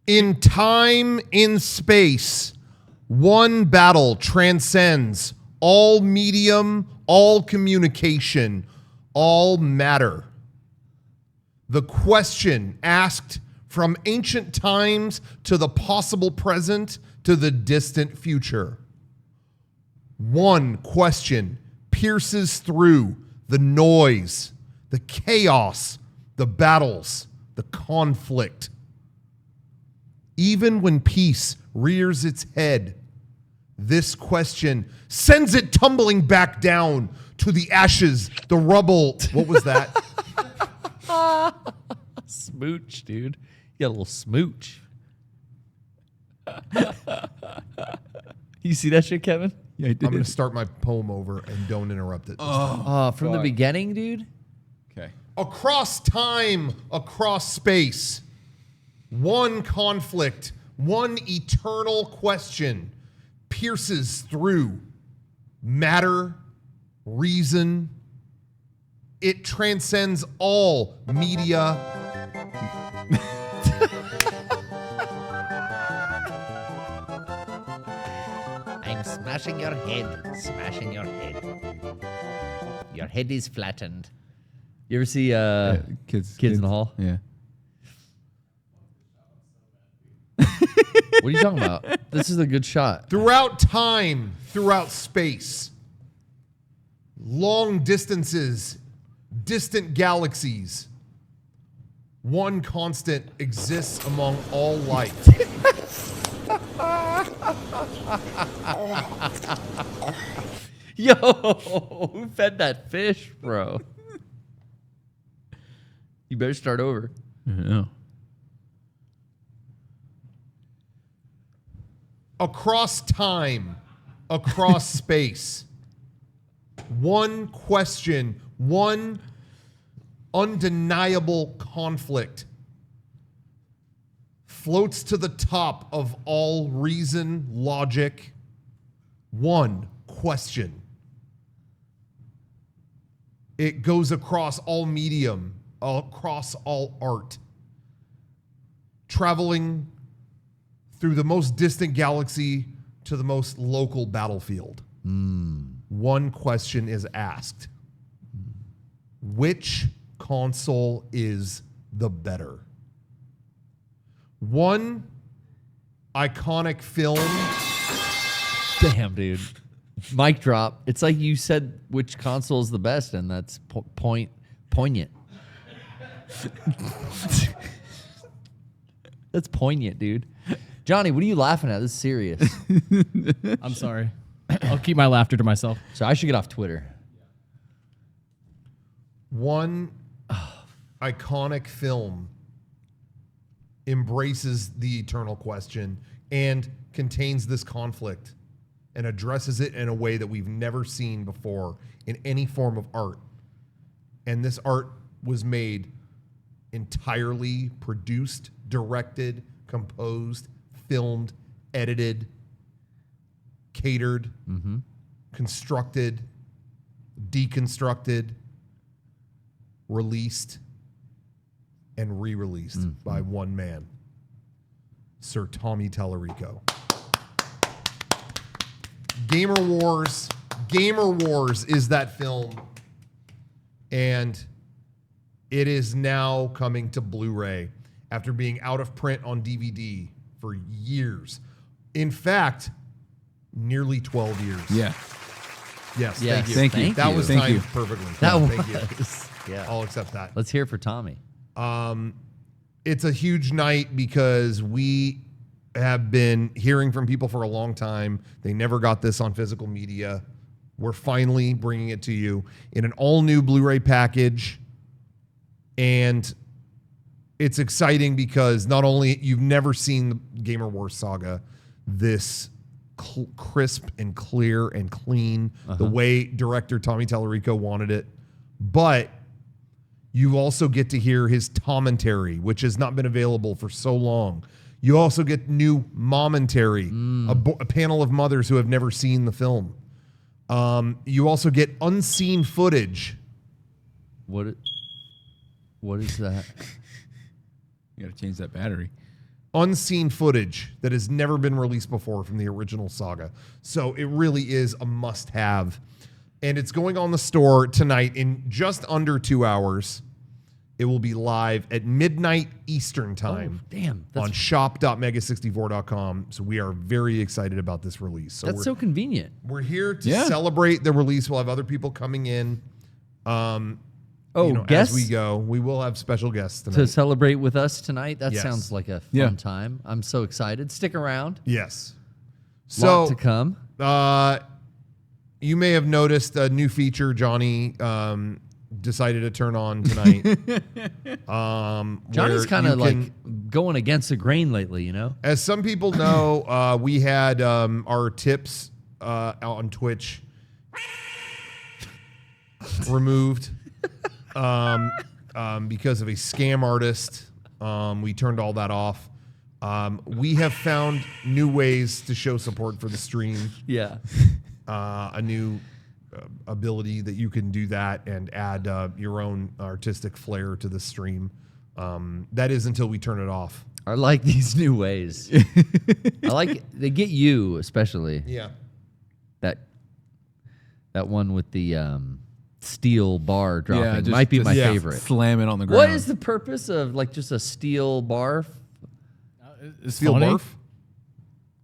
In time, in space, one battle transcends all medium, all communication, all matter. The question asked from ancient times to the possible present to the distant future. One question pierces through the noise, the chaos, the battles, the conflict. Even when peace rears its head, this question sends it tumbling back down to the ashes, the rubble. What was that? Smooch, dude. You got a little smooch. You see that shit, Kevin? Yeah, I did. I'm going to start my poem over and don't interrupt it. From the beginning, dude? Okay. Across time, across space, one conflict, one eternal question pierces through matter, reason. It transcends all media. I'm smashing your head, smashing your head. Your head is flattened. You ever see Kids in the Hall? Yeah. What are you talking about? This is a good shot. Throughout time, throughout space, long distances, distant galaxies, one constant exists among all light. Yo, who fed that fish, bro? You better start over. Yeah. Across time, across space, one question, one undeniable conflict floats to the top of all reason, logic. One question. It goes across all medium, across all art, traveling through the most distant galaxy to the most local battlefield. One question is asked. Which console is the better? One iconic film. Damn, dude. Mic drop. It's like you said which console is the best, and that's poignant. That's poignant, dude. Johnny, what are you laughing at? This is serious. I'm sorry. I'll keep my laughter to myself. So I should get off Twitter. One iconic film embraces the eternal question and contains this conflict and addresses it in a way that we've never seen before in any form of art. And this art was made entirely produced, directed, composed, filmed, edited, catered, constructed, deconstructed, released, and re-released by one man, Sir Tommy Tallarico. Gamer Warz is that film, and it is now coming to Blu-ray after being out of print on DVD for years. In fact, nearly 12 years. Yeah. Yes, Yes, thank you. thank you. That was Thank timed you. perfectly. That Thank you. was. Yeah. I'll accept that. Let's hear it for Tommy. It's a huge night because we have been hearing from people for a long time. They never got this on physical media. We're finally bringing it to you in an all-new Blu-ray package. And it's exciting because not only you've never seen the Gamer Warz saga this crisp and clear and clean, the way director Tommy Tallarico wanted it, but you also get to hear his commentary, which has not been available for so long. You also get new momentary, a panel of mothers who have never seen the film. You also get unseen footage. What is that? You got to change that battery. unseen footage that has never been released before from the original saga. So it really is a must-have. And it's going on the store tonight in just under 2 hours. It will be live at midnight Eastern time. Oh, damn. On shop.mega64.com. So we are very excited about this release. So That's so convenient. we're here to celebrate the release. We'll have other people coming in. Guests? As we go, we will have special guests tonight. To celebrate with us tonight? That Yes. sounds like a fun time. I'm so excited. Stick around. Yes. Lot So to come. you may have noticed a new feature Johnny decided to turn on tonight. Johnny's where kind you of can- like going against the grain lately, you know? As some people know, we had our tips out on Twitch removed because of a scam artist. We turned all that off. We have found new ways to show support for the stream. Yeah. A new ability that you can do that and add your own artistic flair to the stream. That is until we turn it off. I like these new ways. I like they get you especially. Yeah. That one with the steel bar dropping just- might be my just favorite. Slam it on the ground. What is the purpose of like just a steel bar? It's Steel funny. barf?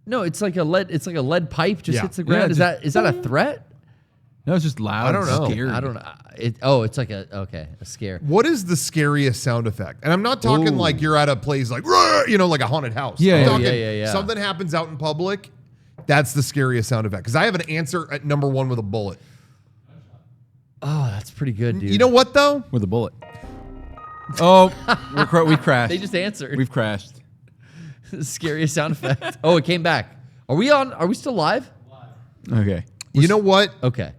No, it's like a lead pipe just Yeah. hits the ground. Yeah, Is that a threat? No, it's just loud. I don't know. Scary. I don't know. It's like a scare. What is the scariest sound effect? And I'm not talking Ooh. like you're at a place like, like a haunted house. Yeah, I'm yeah, talking yeah. Something happens out in public. That's the scariest sound effect. Because I have an answer at number one with a bullet. Oh, that's pretty good, dude. You know what, though? With a bullet. Oh, we crashed. They just answered. We've crashed. Scariest sound effect. Oh, it came back. Are we on? Are we still live? Okay. You know what? Okay.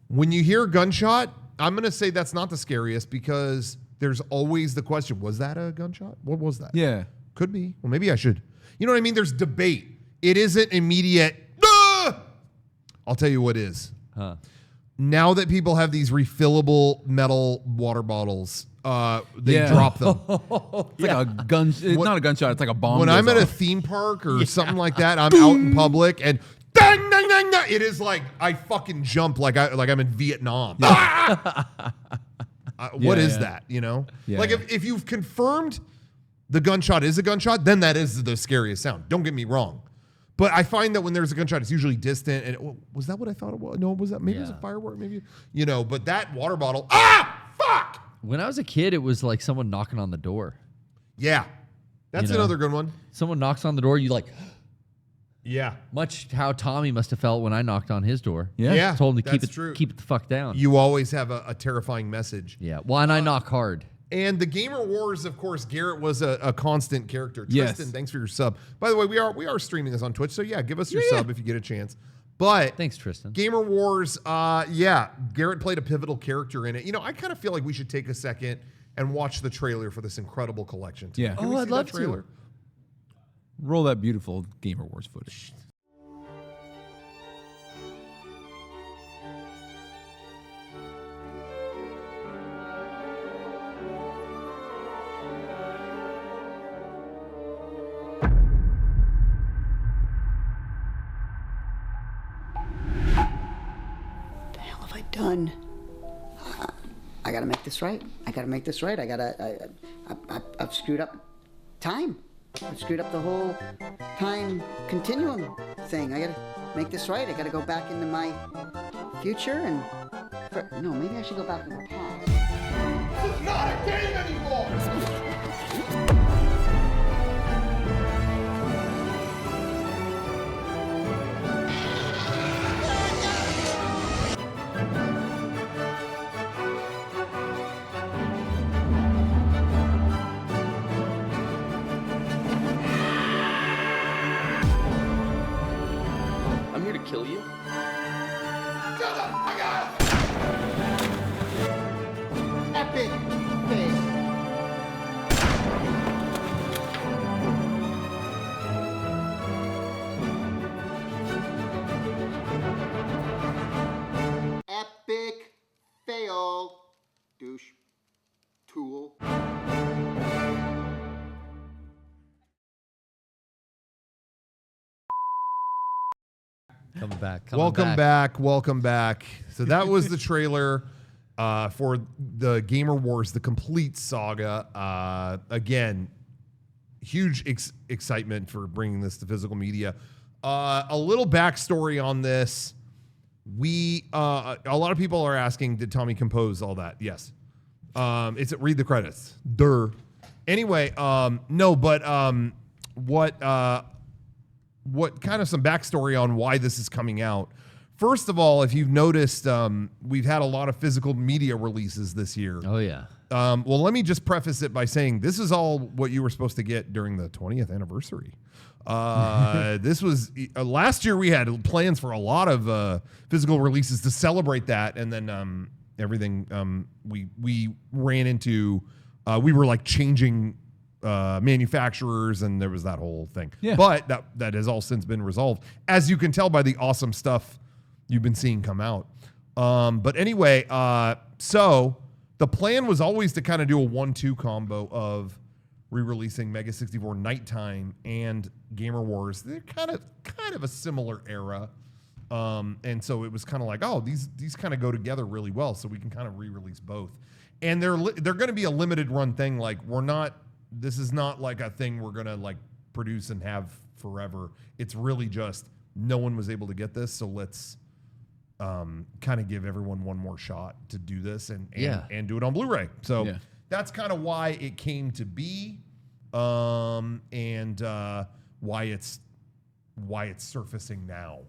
When you hear a gunshot, I'm going to say that's not the scariest because there's always the question, was that a gunshot? What was that? Yeah. Could be. Well, maybe I should. You know what I mean? There's debate. It isn't immediate. "Ah!" I'll tell you what is. Huh. Now that people have these refillable metal water bottles, they Yeah. drop them. It's like a gun. It's not a gunshot. It's like a bomb. When goes I'm at a off. theme park or something like that, I'm out in public and dang, dang, dang, dang, it is like I fucking jump like I'm in Vietnam. What is that? You know, Yeah. like if you've confirmed the gunshot is a gunshot, then that is the scariest sound. Don't get me wrong. But I find that when there's a gunshot, it's usually distant. And was that what I thought it was? No, was that maybe it was a Yeah. firework? Maybe But that water bottle. Fuck. When I was a kid, it was like someone knocking on the door. Yeah, that's You know? another good one. Someone knocks on the door, you like, Yeah, much how Tommy must have felt when I knocked on his door. Yeah. yeah. Told him to that's true. keep it the fuck down. You always have a terrifying message. Yeah. Well, and I knock hard. And the Gamer Warz, of course, Garrett was a constant character. Yes. Tristan, thanks for your sub. By the way, we are streaming this on Twitch, so yeah, give us your sub if you get a chance. But Thanks, Tristan. Gamer Warz, Garrett played a pivotal character in it. I kind of feel like we should take a second and watch the trailer for this incredible collection. Yeah. Can we Oh, see I'd that love to. trailer? Roll that beautiful Gamer Warz footage. The hell have I done? I gotta make this right. I've screwed up time. I've screwed up the whole time continuum thing. I gotta make this right. I gotta go back into my future and... No, maybe I should go back to the past. This is not a game anymore! I'm here to kill you. Epic fail. Epic fail. Douche. Tool. Coming back. Welcome back. So that was the trailer for the Gamer Warz, the complete saga. Again, huge excitement for bringing this to physical media. A little backstory on this. A lot of people are asking, did Tommy compose all that? Yes. Read the credits. Anyway, no, but what kind of some backstory on why this is coming out. First of all, if you've noticed, we've had a lot of physical media releases this year. Oh, yeah. Well, let me just preface it by saying this is all what you were supposed to get during the 20th anniversary. This was last year. We had plans for a lot of physical releases to celebrate that, and then everything we ran into. We were like changing manufacturers, and there was that whole thing. Yeah. But that has all since been resolved, as you can tell by the awesome stuff you've been seeing come out. But anyway, so the plan was always to kind of do a 1-2 combo of re-releasing Mega 64 Nighttime and Gamer Warz. They're kind of a similar era. And so it was kind of like, oh, these kind of go together really well, so we can kind of re-release both. And they're going to be a limited run thing. Like this is not like a thing we're going to like produce and have forever. It's really just no one was able to get this, so let's kind of give everyone one more shot to do this and do it on Blu-ray. So that's kind of why it came to be, and why it's surfacing now.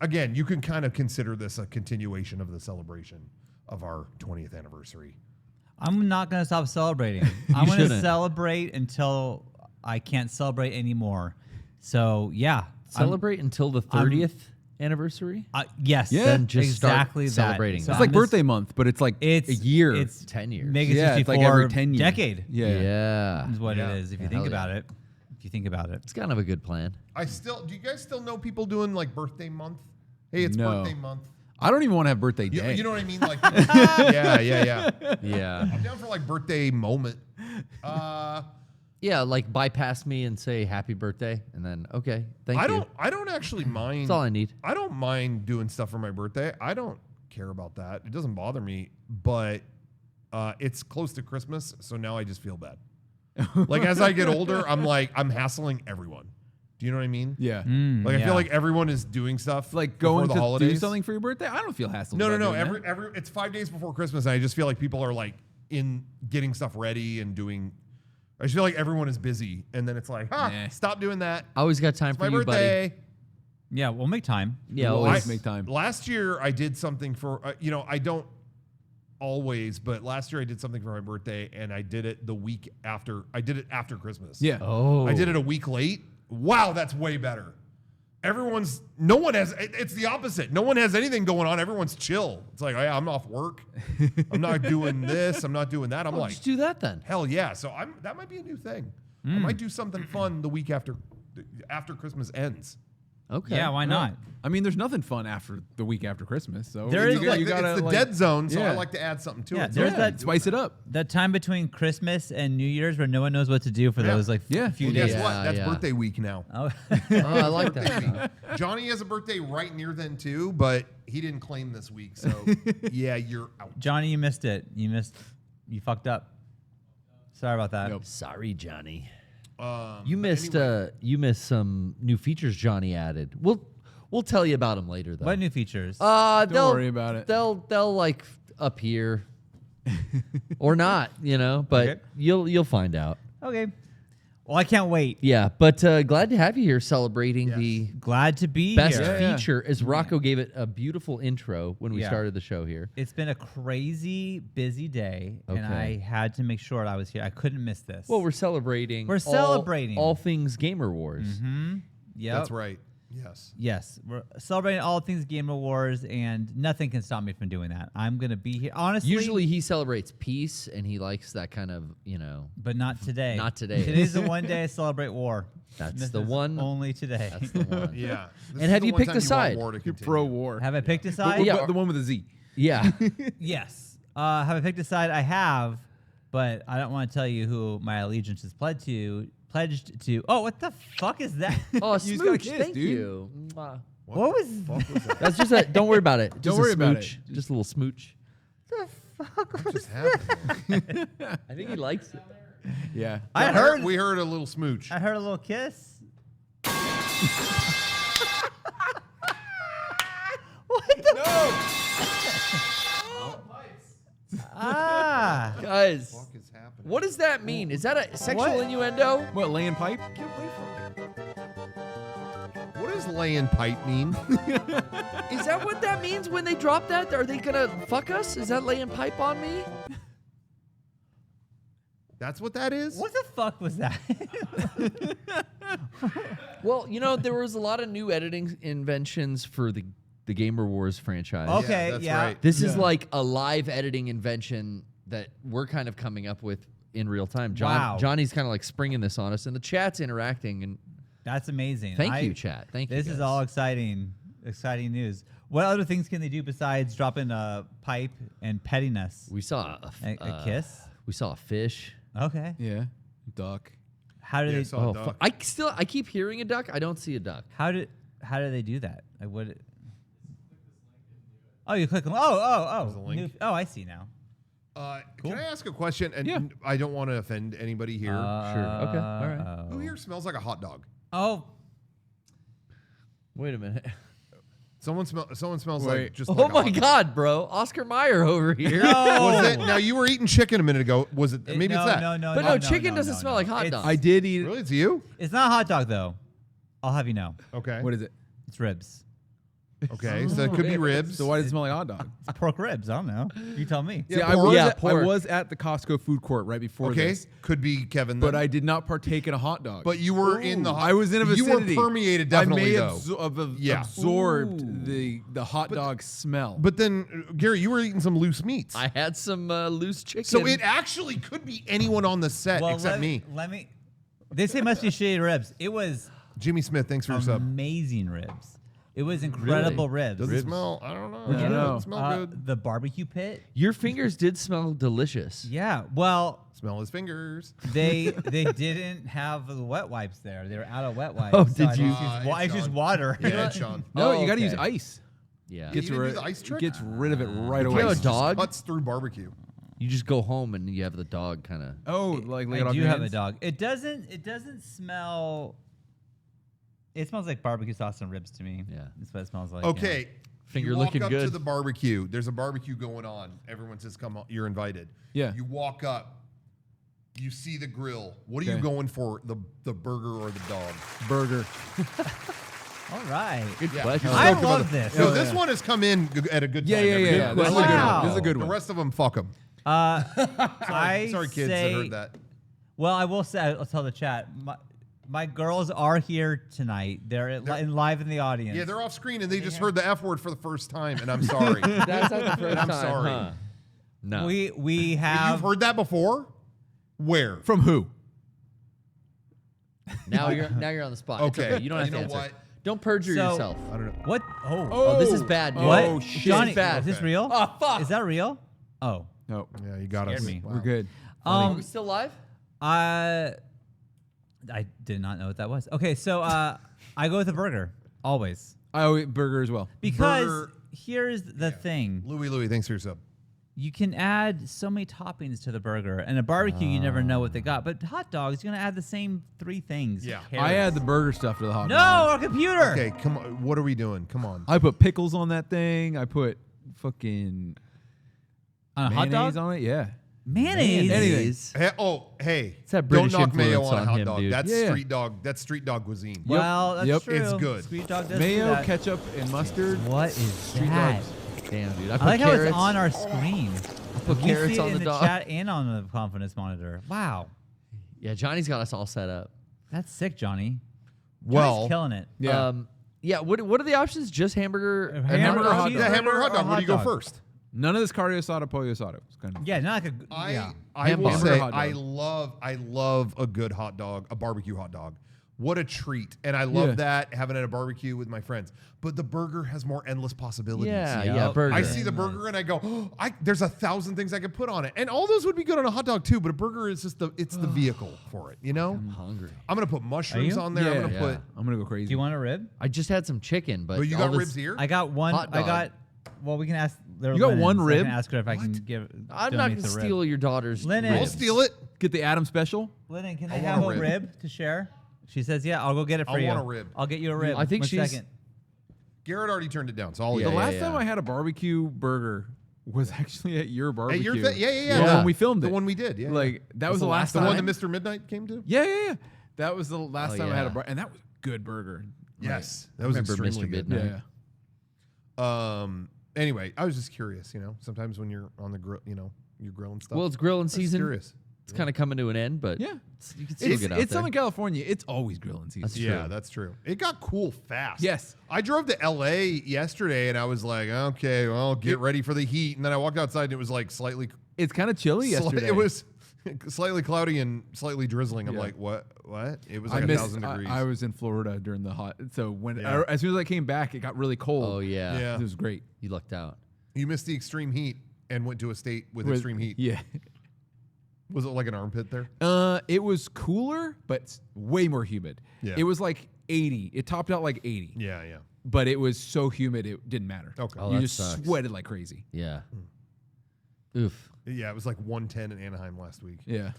Again, you can kind of consider this a continuation of the celebration of our 20th anniversary. I'm not going to stop celebrating. I'm going to celebrate until I can't celebrate anymore. So, yeah. Celebrate until the 30th anniversary? Yes. Yeah. Then just exactly start celebrating. So it's like birthday month, but it's like a year. It's 10 years. Mega 64 it's like every 10 years. Decade. Yeah. Is what it is, if you think about it. If you think about it. It's kind of a good plan. Do you guys still know people doing like birthday month? Hey, it's birthday month. I don't even want to have birthday day. You know what I mean? Like, yeah. I'm down for like birthday moment. Yeah, like bypass me and say happy birthday, and then thank you. I don't actually mind. That's all I need. I don't mind doing stuff for my birthday. I don't care about that. It doesn't bother me. But it's close to Christmas, so now I just feel bad. Like as I get older, I'm hassling everyone. Do you know what I mean? Yeah. I feel like everyone is doing stuff like going the to holidays. do something for your birthday. I don't feel hassled. No. It's 5 days before Christmas, and I just feel like people are like in getting stuff ready and doing. I just feel like everyone is busy, and then it's like, stop doing that. I always got time it's for my you, birthday. buddy. Yeah, we'll make time. Yeah, always make time. Last year I did something for I don't always, but last year I did something for my birthday, and I did it the week after. I did it after Christmas. Yeah. Oh. I did it a week late. Wow, that's way better. It's the opposite. No one has anything going on. Everyone's chill. It's like, I'm off work. I'm not doing this. I'm not doing that. I'm like, just do that then. Hell yeah. So that might be a new thing. I might do something fun the week after Christmas ends. Okay. Yeah, why not? I mean, there's nothing fun after the week after Christmas. So It's the dead zone, so I like to add something to it. There's that spice it up. That time between Christmas and New Year's where no one knows what to do for those few days. Guess what? That's birthday week now. Oh, I like that. Johnny has a birthday right near then too, but he didn't claim this week, so yeah, you're out. Johnny, you missed it. You fucked up. Sorry about that. Nope. Sorry, Johnny. You missed some new features Johnny added. We'll tell you about them later, though. What new features? Don't worry about it. They'll like appear or not, but you'll find out. Okay. Well, I can't wait. Yeah, but glad to have you here celebrating the Glad to be best here. feature, as Rocco gave it a beautiful intro when we started the show here. It's been a crazy busy day, and I had to make sure I was here. I couldn't miss this. Well, we're celebrating all things Gamer Warz. Mm-hmm. Yeah, that's right. Yes. We're celebrating all things Gamer Warz, and nothing can stop me from doing that. I'm going to be here. Honestly. Usually he celebrates peace, and he likes that kind of, But not today. Not today. Today's the one day I celebrate war. That's the one. Only today. That's the one. Yeah. And have you picked a side? You're pro-war. Have I picked a side? Yeah. The one with a Z. Yeah. Yes. Have I picked a side? I have, but I don't want to tell you who my allegiance is pledged to. Oh, what the fuck is that? Oh, You just got a smooch, kiss, thank dude. you. Mwah. What was Fuck was that? That's just a. Don't worry about it. Just Don't a worry about it. smooch. Just a little smooch. What just happened? I think he likes it. Yeah. I heard We heard a little smooch. I heard a little kiss. Ah. Guys, What is happening? what does that mean? Is that a sexual innuendo? What, laying pipe? What does laying pipe mean? Is that what that means when they drop that? Are they gonna fuck us? Is that laying pipe on me? That's what that is? What the fuck was that? Well, you know, there was a lot of new editing inventions for the Gamer Warz franchise. Okay, that's yeah. right. This is like a live editing invention that we're kind of coming up with in real time. Wow. Johnny's kind of like springing this on us, and the chat's interacting. And That's amazing. thank you, chat. Thank you. This is guys. all exciting news. What other things can they do besides dropping a pipe and pettiness? We saw A kiss? We saw a fish. Okay. Yeah. Duck. How do they? saw- Oh, duck. I keep hearing a duck. I don't see a duck. How do they do that? Like what? Oh, you click on. Oh. There's a link. Oh, I see now. Can I ask a question? And Yeah. I don't want to offend anybody here. Sure. Okay. All right. Who here smells like a hot dog? Oh, Wait a minute. Someone smells Wait. like just. Oh like a my hot dog. God, bro! Oscar Mayer over here. Was it? Now you were eating chicken a minute ago. Was it? Maybe no, it's that. No, But no, chicken doesn't smell like hot It's- dogs. I did eat. Really, it's you? It's not a hot dog though. I'll have you know. Okay. What is it? It's ribs. Okay, so it could be ribs. So why does it smell like hot dog? It's pork ribs. I don't know. You tell me. See, pork. I pork. was at the Costco food court right before Okay, this, could be Kevin. but then. I did not partake in a hot dog. But you were in the. I was in a vicinity. You were permeated definitely I may though. have Yeah. absorbed the hot dog smell. But then, Gary, you were eating some loose meats. I had some loose chicken. So it actually could be anyone on the set except me. Let me. They say it must be shitty ribs. It was Jimmy Smith, thanks for your sub. amazing ribs. It was incredible ribs. Does it smell? I don't know. I don't know. Doesn't smell good. The barbecue pit. Your fingers did smell delicious. Yeah. Well, Smell his fingers. they didn't have the wet wipes there. They were out of wet wipes. Oh, So did I you? just used wa- I It's just Sean. water. Yeah, it's Sean. no, Oh, you got to use okay. ice. Yeah. You didn't do the ice trick? Gets rid of it right If away. you have a Just dog, cuts through barbecue. you just go home and you have the dog kind of. Oh, like lick it I off do your have a hands? dog. It doesn't smell. It smells like barbecue sauce and ribs to me. Yeah. That's what it smells like. Okay. Finger you walk looking up to good. the barbecue. There's a barbecue going on. Everyone says, "Come on, you're invited." Yeah. You walk up. You see the grill. What are you Okay. going for? The burger or the dog? Burger. Yeah. All right. Good Yeah. question. I Stoked about love it. this. So Oh, this yeah. one has come in at a good time. Yeah, yeah, every yeah. day. yeah. This is a good Wow. one. This is a good The one. rest of them, fuck them. I Sorry, kids say, that heard that. Well, I will say, I'll tell the chat. My girls are here tonight. They're live in the audience. Yeah, they're off screen and they just heard the F word for the first time, and I'm sorry. That's not the 1st I'm time. sorry. Huh? No. We have. You've heard that before? Where? From who? now you're on the spot. It's Okay. You don't have You to know answer. what? Don't perjure So- yourself. I don't know. What? Oh, this is bad news. What? Oh, This shit. is Johnny, bad. is this Okay. real? Oh, fuck. Is that real? Oh. No, Yeah, you got us. Scared me. Wow. we're good. Are we still live? I did not know what that was. Okay, so I go with a burger always I eat burger as well. because Burger- here's the thing: Louie, thanks for your sub. you can add so many toppings to the burger, and a barbecue you never know what they got. But hot dogs, you're gonna add the same 3 things. Yeah. Carrots. I add the burger stuff to the hot no dog. our computer. Okay, come on. What are we doing? Come on. I put pickles on that thing. I put fucking On a hot mayonnaise dog. on it. Yeah. Mayonnaise. Anything. Hey, It's that don't British knock mayo influence on a on hot him, dog. dude. That's Yeah. street dog. That's street dog cuisine. Well, that's Yep. true. It's good. Street dog does do Mayo, that. ketchup, and mustard. What is Street that? dogs. Damn, dude. I put like how carrots. it's on our screen. put We carrots see it on in the the dog. chat and on the confidence monitor. Wow, Yeah, Johnny's got us all set up. that's sick, Johnny. Well, Johnny's killing it. Yeah. Yeah. What are the options? Just hamburger. Hamburger, hot cheeseburger, dog. Yeah, hamburger hot or dog. Where do you go dog? first? None of this cardio asado, pollo asado. It's kind of Yeah, not like a. I yeah. will Hamburger say hot dog. I love a good hot dog, a barbecue hot dog. what a treat. And I love that, having it at a barbecue with my friends. But the burger has more endless possibilities. Yeah, burger. I see the burger and I go, there's 1,000 things I could put on it. And all those would be good on a hot dog too, but a burger is just the vehicle for it, you know? I'm hungry. I'm going to put mushrooms you? on there. I'm going to Yeah. put... I'm gonna go crazy. Do you want a rib? I just had some chicken, but But you all got this- ribs here? I got one. Hot dog. Well, we can ask. You got one I rib? can ask her if I can give. I'm not going to steal your daughter's Lennon. I'll ribs. steal it. Get the Adam special? Lennon, can I want have a a rib. rib to share? She says, "Yeah, I'll go get it for I you." want a rib. I'll get you a rib. I think One she's- second. Garrett already turned it down, so I'll eat Yeah, The it. last yeah. time I had a barbecue burger was actually at your Hey, barbecue. you're Yeah. When we filmed The it. one we did, yeah. Like, that was the last the time. one that Mr. Midnight came to? Yeah. That was the last Oh, time I had a yeah. burger. And that was a good burger. Yes. I That was remember extremely Mr. good. Midnight. Yeah. Anyway, I was just curious, you know. Sometimes when you're on the grill, you know, you're grilling stuff. Well, it's grilling I was season. curious. It's kind of coming to an end, but Yeah. you can still get out It's there. Southern California. It's always grilling season. That's Yeah, true. that's true. It got cool fast. Yes. I drove to LA yesterday and I was like, okay, well, get ready for the heat. And then I walked outside and it was like slightly It's kind of chilly yesterday. It was slightly cloudy and slightly drizzling. I'm Yeah. like, what? It was I like missed. 1,000 degrees. I was in Florida during the hot. So Yeah. as soon as I came back, it got really cold. Oh yeah. Yeah. It was great. You lucked out. You missed the extreme heat and went to a state with extreme heat. Yeah. Was it like an armpit there? It was cooler, but way more humid. Yeah. It was like 80. It topped out like 80. Yeah. But it was so humid it didn't matter. Okay. Oh, you that just sucks. sweated like crazy. Yeah. Oof. Yeah, it was like 110 in Anaheim last week. Yeah.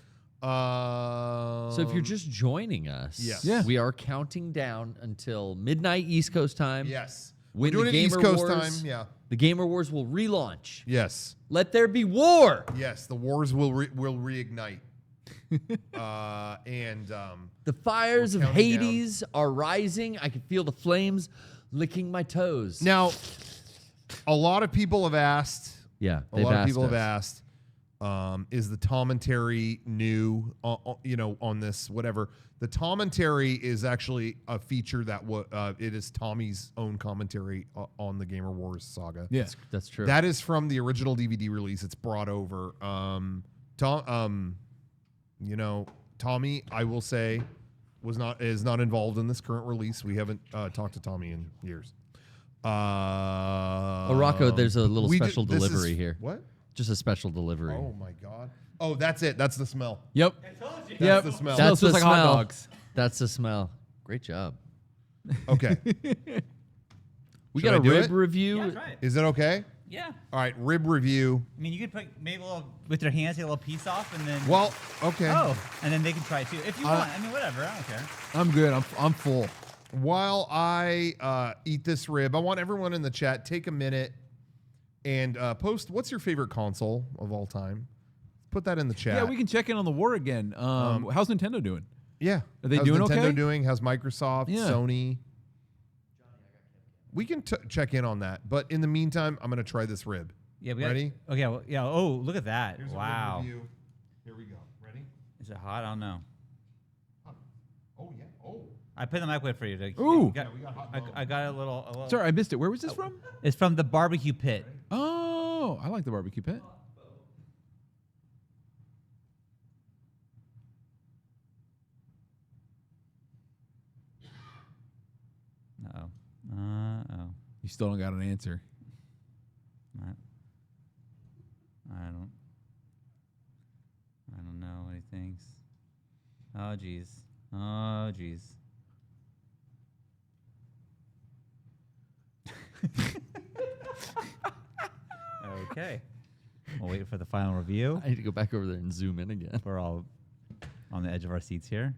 So if you're just joining us, Yes. Yeah. we are counting down until midnight East Coast time. Yes. When We're the doing it East Gamer Coast Wars, time. Yeah. The Gamer Wars will relaunch. Yes. Let there be war. Yes. The wars will reignite. The fires of We're counting down. Hades are rising. I can feel the flames licking my toes. Now, a lot of people have asked. Yeah, A they've lot of asked people have us. asked, is the commentary new, on this, whatever. The commentary is actually a feature that it is Tommy's own commentary on the Gamer Wars saga. Yeah. That's true. That is from the original DVD release. It's brought over. Tommy, I will say, is not involved in this current release. We haven't talked to Tommy in years. Rocco, there's a little special delivery here. What? Just a special delivery. Oh my God. Oh, that's it. That's the smell. Yep. That's the smell. That's the Smells like hot smell. dogs. That's the smell. Great job. Okay. We Should got I a do rib it? review. Yeah, try it. Is it okay? Yeah. All right. Rib review. I mean, you could put maybe a little with your hands, take a little piece off, and then. Well, okay. Oh, and then they can try it too if you want. I mean, whatever. I don't care. I'm good. I'm full. While I eat this rib, I want everyone in the chat take a minute and post what's your favorite console of all time. Put that in the chat. Yeah, we can check in on the war again. How's Nintendo doing? Yeah. Are they How's doing Nintendo okay? doing? How's Microsoft? Yeah. Sony? We can check in on that. But in the meantime, I'm going to try this rib. Yeah. Ready? Okay. Well, yeah. Oh, look at that! Here's a Wow. rib review. Here we go. Ready? Is it hot? I don't know. Oh, yeah. Oh. I put it in the microwave for you. Ooh. We got I got a little. Sorry, I missed it. Where was this from? It's from the barbecue pit. Oh, I like the barbecue pit. Uh-oh. Uh-oh. You still don't got an answer. I don't know what he thinks. Oh, jeez. Oh, jeez. Okay. We'll wait for the final review. I need to go back over there and zoom in again. We're all on the edge of our seats here.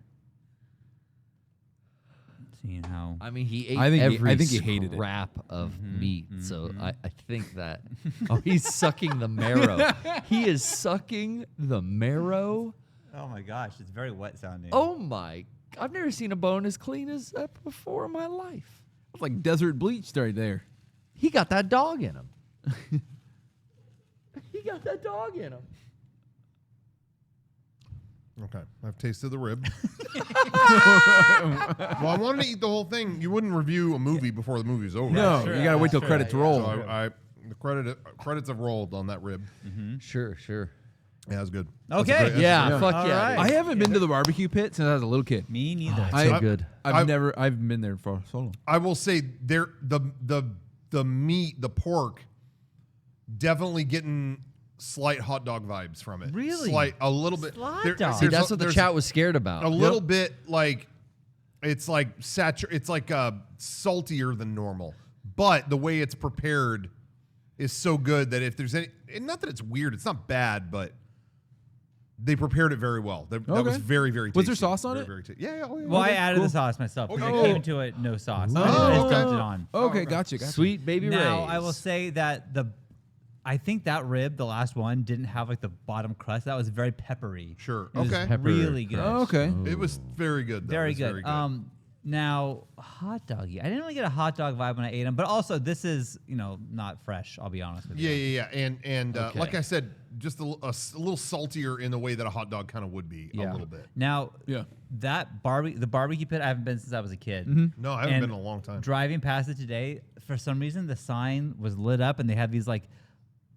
Seeing how. I mean, he ate I think he every hated it. scrap of meat. So I think that. Oh, he's sucking the marrow. He is sucking the marrow. Oh my gosh, it's very wet sounding. Oh my! I've never seen a bone as clean as that before in my life. It's like desert bleach right there. He got that dog in him. He got that dog in him. Okay. I've tasted the rib. Well, I wanted to eat the whole thing. You wouldn't review a movie before the movie's over. No, sure, you gotta wait till sure, credits yeah. roll. So the credits have rolled on that rib. Sure. Yeah, it was good. Okay. Yeah, fuck All yeah. right. I haven't been to the barbecue pit since I was a little kid. Me neither. So good. I've been there for so long. I will say the meat, the pork, definitely getting slight hot dog vibes from it. Really? A little bit. Hot dog. See, that's what the chat was scared about. A little bit like it's like it's like saltier than normal, but the way it's prepared is so good that if there's any, and not that it's weird, it's not bad, but they prepared it very well. That was very, very tasty. Was there sauce on it? Very yeah. Well, I added the sauce myself. Oh, because you I came did? to it no sauce. Oh, I just okay. dumped it on. Okay, gotcha. Sweet baby Now, Ray's. I will say that I think that rib, the last one, didn't have like the bottom crust. That was very peppery. Sure. It was Okay. really good. Oh, okay. It was very good. Though. Very It was good. Very good. Now, hot doggy. I didn't really get a hot dog vibe when I ate them, but also this is, not fresh. I'll be honest with you. Yeah. And Okay. like I said, just a little saltier in the way that a hot dog kind of would be a little bit. Now, Yeah. the barbecue pit, I haven't been since I was a kid. No, I haven't And been in a long time. Driving past it today, for some reason, the sign was lit up, and they had these like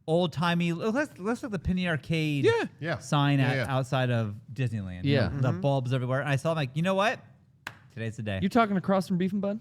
old timey. Looks like the Penny Arcade Yeah. sign Yeah. outside of Disneyland. Yeah. The bulbs everywhere. And I saw them like, you know what? Today's the day. You talking across from Beef and Bun?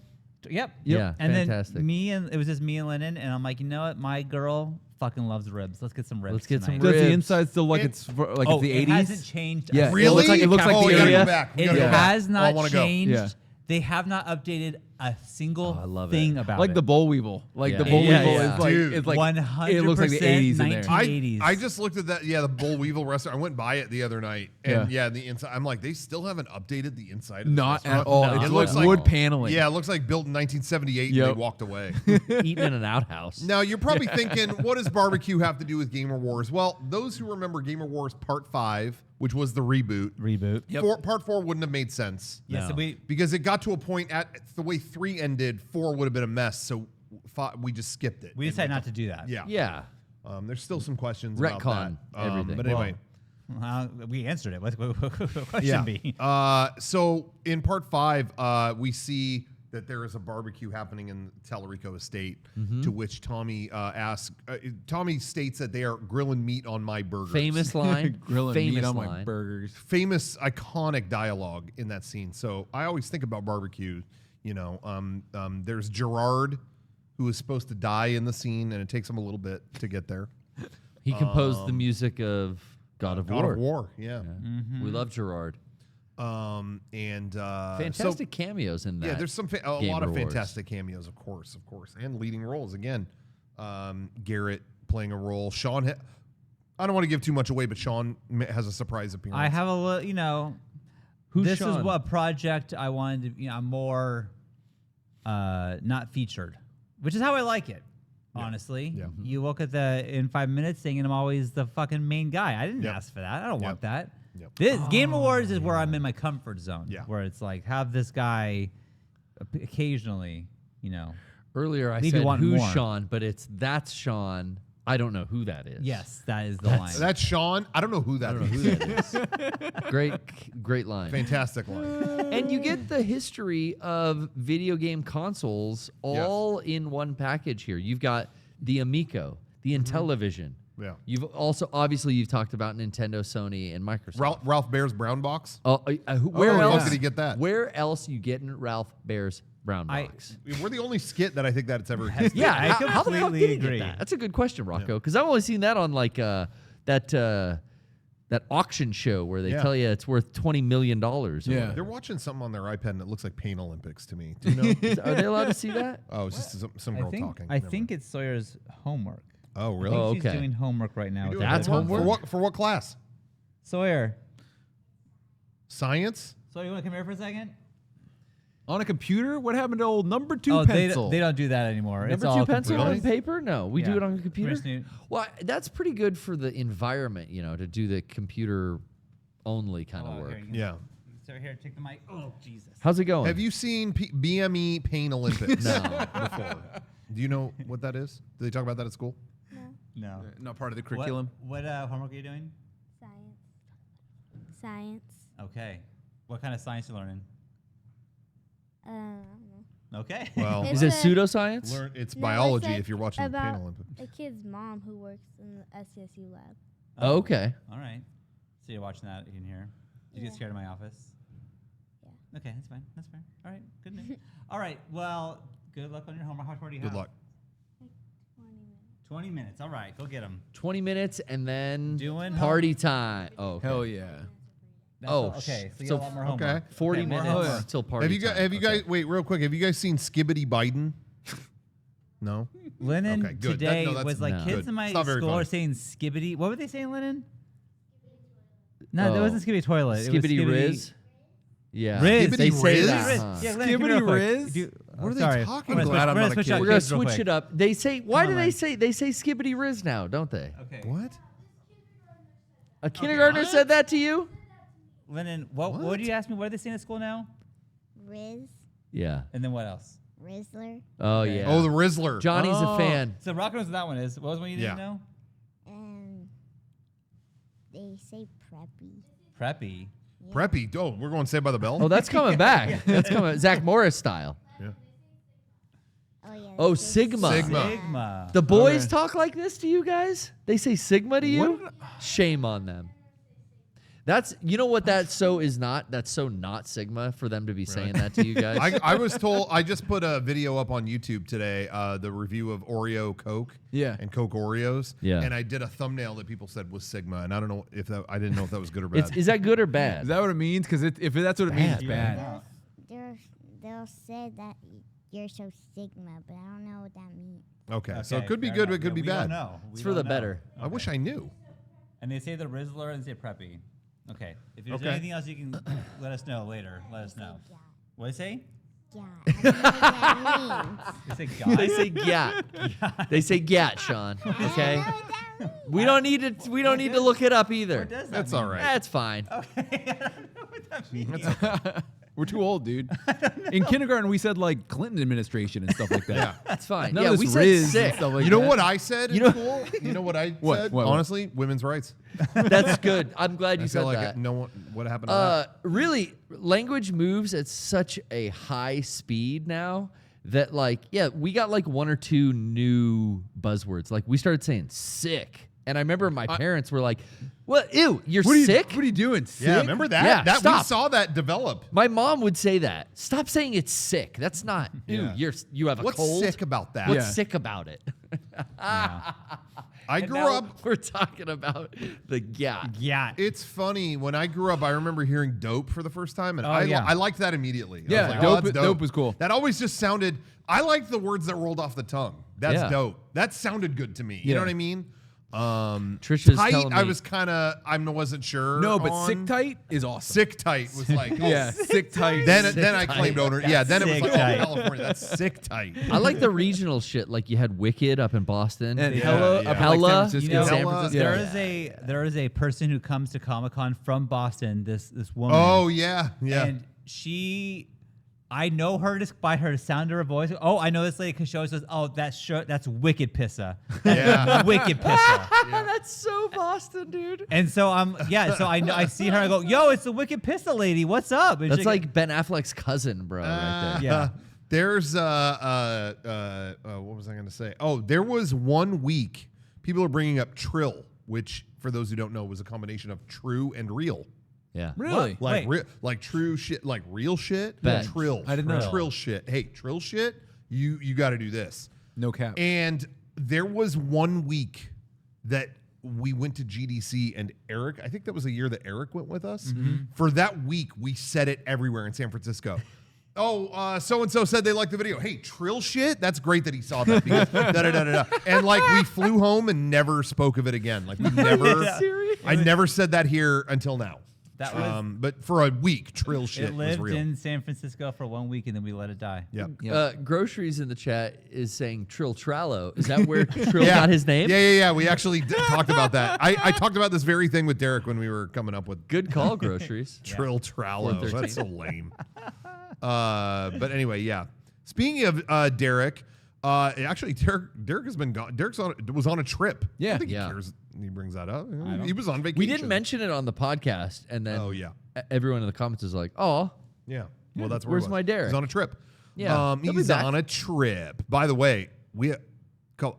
Yep. Yeah, And fantastic. then it was just me and Lennon, and I'm like, you know what? My girl fucking loves ribs. Let's get some ribs. Let's get some tonight. Does ribs. the inside still like it's like it's the it 80s? hasn't changed. Yeah. Really? It looks like oh, the we gotta area. go back. We It gotta go back. has I not wanna go. changed. Yeah. They have not updated a single I love thing it. about Like it. the boll weevil. Like Yeah. the boll Yeah, weevil yeah. is like Dude. it's like 100% it looks like the 80s in there. 1980s. I just looked at that. Yeah, the Bull Weevil restaurant. I went by it the other night, and the inside. I'm like, they still haven't updated the inside. Of Not this at restaurant. all. No. It's It like looks like wood paneling. Yeah, it looks like built in 1978, and Yep. they walked away. Eating in an outhouse. Now you're probably thinking, what does barbecue have to do with Gamer Wars? Well, those who remember Gamer Wars Part 5, which was the reboot, Part 4 wouldn't have made sense. Yes, No. Because it got to a point at the way 3 ended, 4 would have been a mess. So we just skipped it. we decided not to do that. Yeah. Yeah. There's still some questions Retcon about that. everything. But anyway. We answered it. What question Yeah. be? So in Part 5, we see that there is a barbecue happening in Tallarico Estate, to which Tommy asks. Tommy states that they are grilling meat on my burgers. Famous line. Grilling famous meat on line. my burgers. Famous, iconic dialogue in that scene. So I always think about barbecue. There's Gerard, who is supposed to die in the scene, and it takes him a little bit to get there. He composed the music of God of God War. of War, yeah. We love Gerard. So, Fantastic cameos in that. yeah, there's a lot Gamer of Wars. fantastic cameos, of course, and leading roles again. Garrett playing a role. Sean, I don't want to give too much away, but Sean has a surprise appearance. I have a little, Who's this Sean? is what project I wanted to, more not featured, which is how I like it. Honestly, Yeah. You look at in 5 minutes saying I'm always the fucking main guy. I didn't Yep. ask for that. I don't want that. Yep. This Gamer Wars is where I'm in my comfort zone. Yeah. Where it's like have this guy occasionally, Earlier I Maybe said want who's more. Sean, but that's Sean. I don't know who that is. Yes, that is the line. That's Sean. I don't know who that is. Great line. Fantastic line. And you get the history of video game consoles all in one package here. You've got the Amico, the Intellivision. Yeah. You've also you've talked about Nintendo, Sony, and Microsoft. Ralph Baer's Brown Box. Where where else else did he get that? Where else you getting Ralph Baer's brown box? We're the only skit that I think that it's ever existed. Yeah, I how the fuck completely did he agree. get that? That's a good question, Rocco. Because I've only seen that on like that auction show where they Yeah. tell you it's worth $20 million. Yeah. They're watching something on their iPad and it looks like Paint Olympics to me. Do you know? Are they allowed to see that? Oh, it's just some girl talking. I think it's Sawyer's homework. Oh, really? Oh, She's okay. doing homework right now. You're with doing that. That's homework? For what class? Sawyer. Science? Sawyer, you want to come here for a second? On a computer? What happened to old number 2 Oh, pencil? they don't do that anymore. It's Number all 2 pencil computerized. on paper? No, we do Yeah. it on a computer. Computer snoot. Well, that's pretty good for the environment, to do the computer only kind of Oh, work. here, you can- Yeah. So here, take the mic. Oh, Jesus. How's it going? Have you seen BME Paint Olympics? No. Before. Do you know what that is? Do they talk about that at school? No. Not part of the curriculum. What homework are you doing? Science. Okay. What kind of science you learning? Okay. Well, Is it pseudoscience? it's No, biology it's if you're watching the about Paint Olympics. a kid's mom who works in the SCSU lab. Oh, okay. All right. So you're watching that in here. Did you get scared of my office? Yeah. Okay, that's fine. That's fair. All right, good news. All right, well, good luck on your homework. How much more do you have? Good luck. 20 minutes. All right, go get them. 20 minutes and then Doing party time. Oh, okay. Hell yeah. Okay, so you got a lot more homework. okay. 40 Okay, more minutes homework. till party Have you guys? time. Have you guys? Wait, real quick. Have you guys seen Skibbity Biden? No. Lennon Okay, good. today that's was like no. kids good. in my It's not very school funny. are saying skibbity. What were they saying, Lennon? No, that Oh. wasn't skibbity toilet. It was Skibbity Riz? Yeah. Riz. They Skibbity say Riz? that. huh? Yeah, Lennon, come here real Skibbity quick. Riz? Do you- What are they sorry. talking We're about? gonna Glad I'm switch- not a switch kid. out We're gonna kids real switch quick. it up. They say, why Come do on, they Len. say Skibbity Riz now, don't they? Okay. What? A kindergartner said that to you? Lennon, what did you ask me? What are they saying at school now? Riz, Yeah. And then what else? Rizzler, Oh, Okay. yeah. Oh, the Rizzler. Johnny's Oh, a fan. So Rock knows what that one is. What was one you didn't Yeah. know? and they say preppy. Preppy. Preppy. Oh, we're going Saved by the Bell. Oh, that's coming back. That's coming. Zach Morris style. yeah. Oh yeah. Oh, they say Sigma. Sigma. Sigma. The boys Okay. talk like this to you guys? They say Sigma to you? Shame on them. That's, you know what that so is not? That's so not Sigma for them to be saying that to you guys. I was told. I just put a video up on YouTube today. The review of Oreo Coke. Yeah. And Coke Oreos. Yeah. And I did a thumbnail that people said was Sigma, and I don't know if that. I didn't know if that was good or bad. Is that good or bad? Is that what it means? Because if that's what it means, it's Yeah. bad. They'll say that you're so Sigma, but I don't know what that means. okay. So Okay, it could be fair good, enough. it could Yeah, be we bad. don't know. We It's for the don't know. better. I wish I knew. And they say the Rizzler and they say Preppy. Okay. If there's Okay. anything else you can let us know later, let us know. Yeah. What do they say? Yeah. I don't know what that means. They say God. They say gat. They say gat, Sean. Okay? I don't know what that means. We don't need to look it up either. What does that That's mean? all right. That's fine. Okay. I don't know what that means. We're too old, dude. In kindergarten, we said like Clinton administration and stuff like that. Yeah. That's fine. None yeah, of we this said Riz and sick. stuff like You know that. what I said in You know- school? You know what I What? said? What? Honestly, women's rights. That's good. I'm glad I you feel said like that. no one. What happened to that? Really, language moves at such a high speed now that, like, yeah, we got like one or two new buzzwords. Like, we started saying sick. And I remember my parents were like, "What? Ew, you're sick?" What are you doing? Yeah, Sick? remember that? Yeah, that we stop. saw that develop. My mom would say that. Stop saying it's sick. That's not. Ew, Yeah. you have a What's cold. sick about that? What's Yeah. sick about it? I And grew now up. We're talking about the gat. Yeah. It's funny when I grew up. I remember hearing "dope" for the first time, and Oh, I yeah. I liked that immediately. I Yeah, was like, dope- that's dope was cool. That always just sounded. I liked the words that rolled off the tongue. That's Yeah. dope. That sounded good to me. You Yeah. know what I mean? Trisha's tight. telling I me- was kind of. I wasn't sure. No, but on. sick tight is awesome. Sick tight was like. oh, Yeah, sick tight. Then I claimed owner. Yeah. Then it was sick like tight. California. That's sick tight. I like the regional shit. Like you had Wicked up in Boston. And Yeah, hella yeah. up in, Hella, like San Francisco. You know, San Hella- Francisco. Yeah. there is a person who comes to Comic-Con from Boston, this woman. Oh yeah. Yeah. And I know her just by her sound of her voice. Oh, I know this lady because she always says, "Oh, that's Wicked Pissa." Yeah. Wicked Pissa. That's so Boston, dude. And so so I see her. I go, "Yo, it's the Wicked Pissa lady. What's up?" And That's she- like Ben Affleck's cousin, bro. Right there. Yeah. There's what was I going to say? Oh, there was 1 week. People are bringing up Trill, which for those who don't know was a combination of true and real. Yeah. Really? Like Wait. like true shit, like real shit. Bet. Trill. I didn't know. Trill shit. Hey, Trill shit. You got to do this. No cap. And there was 1 week that we went to GDC and Eric, I think that was a year that Eric went with us. For that week, we said it everywhere in San Francisco. Oh, so-and-so said they liked the video. Hey, Trill shit? That's great that he saw that. Because da-da-da-da-da. And like we flew home and never spoke of it again. Like we never, I never said that here until now. That was- but for a week, Trill shit it was lived real. in San Francisco for 1 week and then we let it die. Yep. Groceries in the chat is saying Trill Trallo. Is that where Trill got his name? Yeah. We actually talked about that. I talked about this very thing with Derek when we were coming up with Good call, groceries. Trill Trallo. 413. That's so lame. But anyway, yeah. Speaking of Derek, actually Derek has been gone. Was on a trip. Yeah. I don't think Yeah. he cares. He brings that up. He was on vacation. We didn't mention it on the podcast, and then Oh, yeah. everyone in the comments is like, "Oh, Yeah. Well, that's where Where's he was. my Derek? He's on a trip. Yeah, he'll be He's back. on a trip. By the way,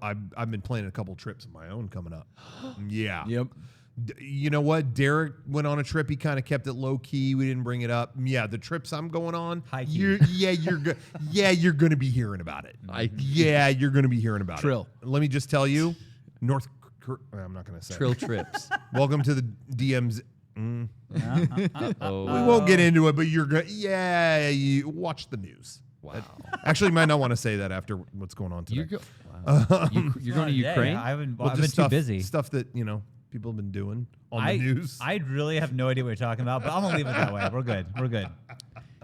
I've been planning a couple trips of my own coming up. Yeah. Yep. You know what? Derek went on a trip. He kind of kept it low key. We didn't bring it up. Yeah, the trips I'm going on. High key. You're going to be hearing about it. You're going to be hearing about Trill. it. Let me just tell you, I'm not going to say. Trill trips. Welcome to the DMs. Oh. We won't get into it, but you're going. Yeah, you watch the news. Wow. Actually, you might not want to say that after what's going on today. You're going to Ukraine? I've been Just too busy. Stuff that people have been doing on the news. I really have no idea what you're talking about, but I'm gonna leave it that way. We're good. We're good.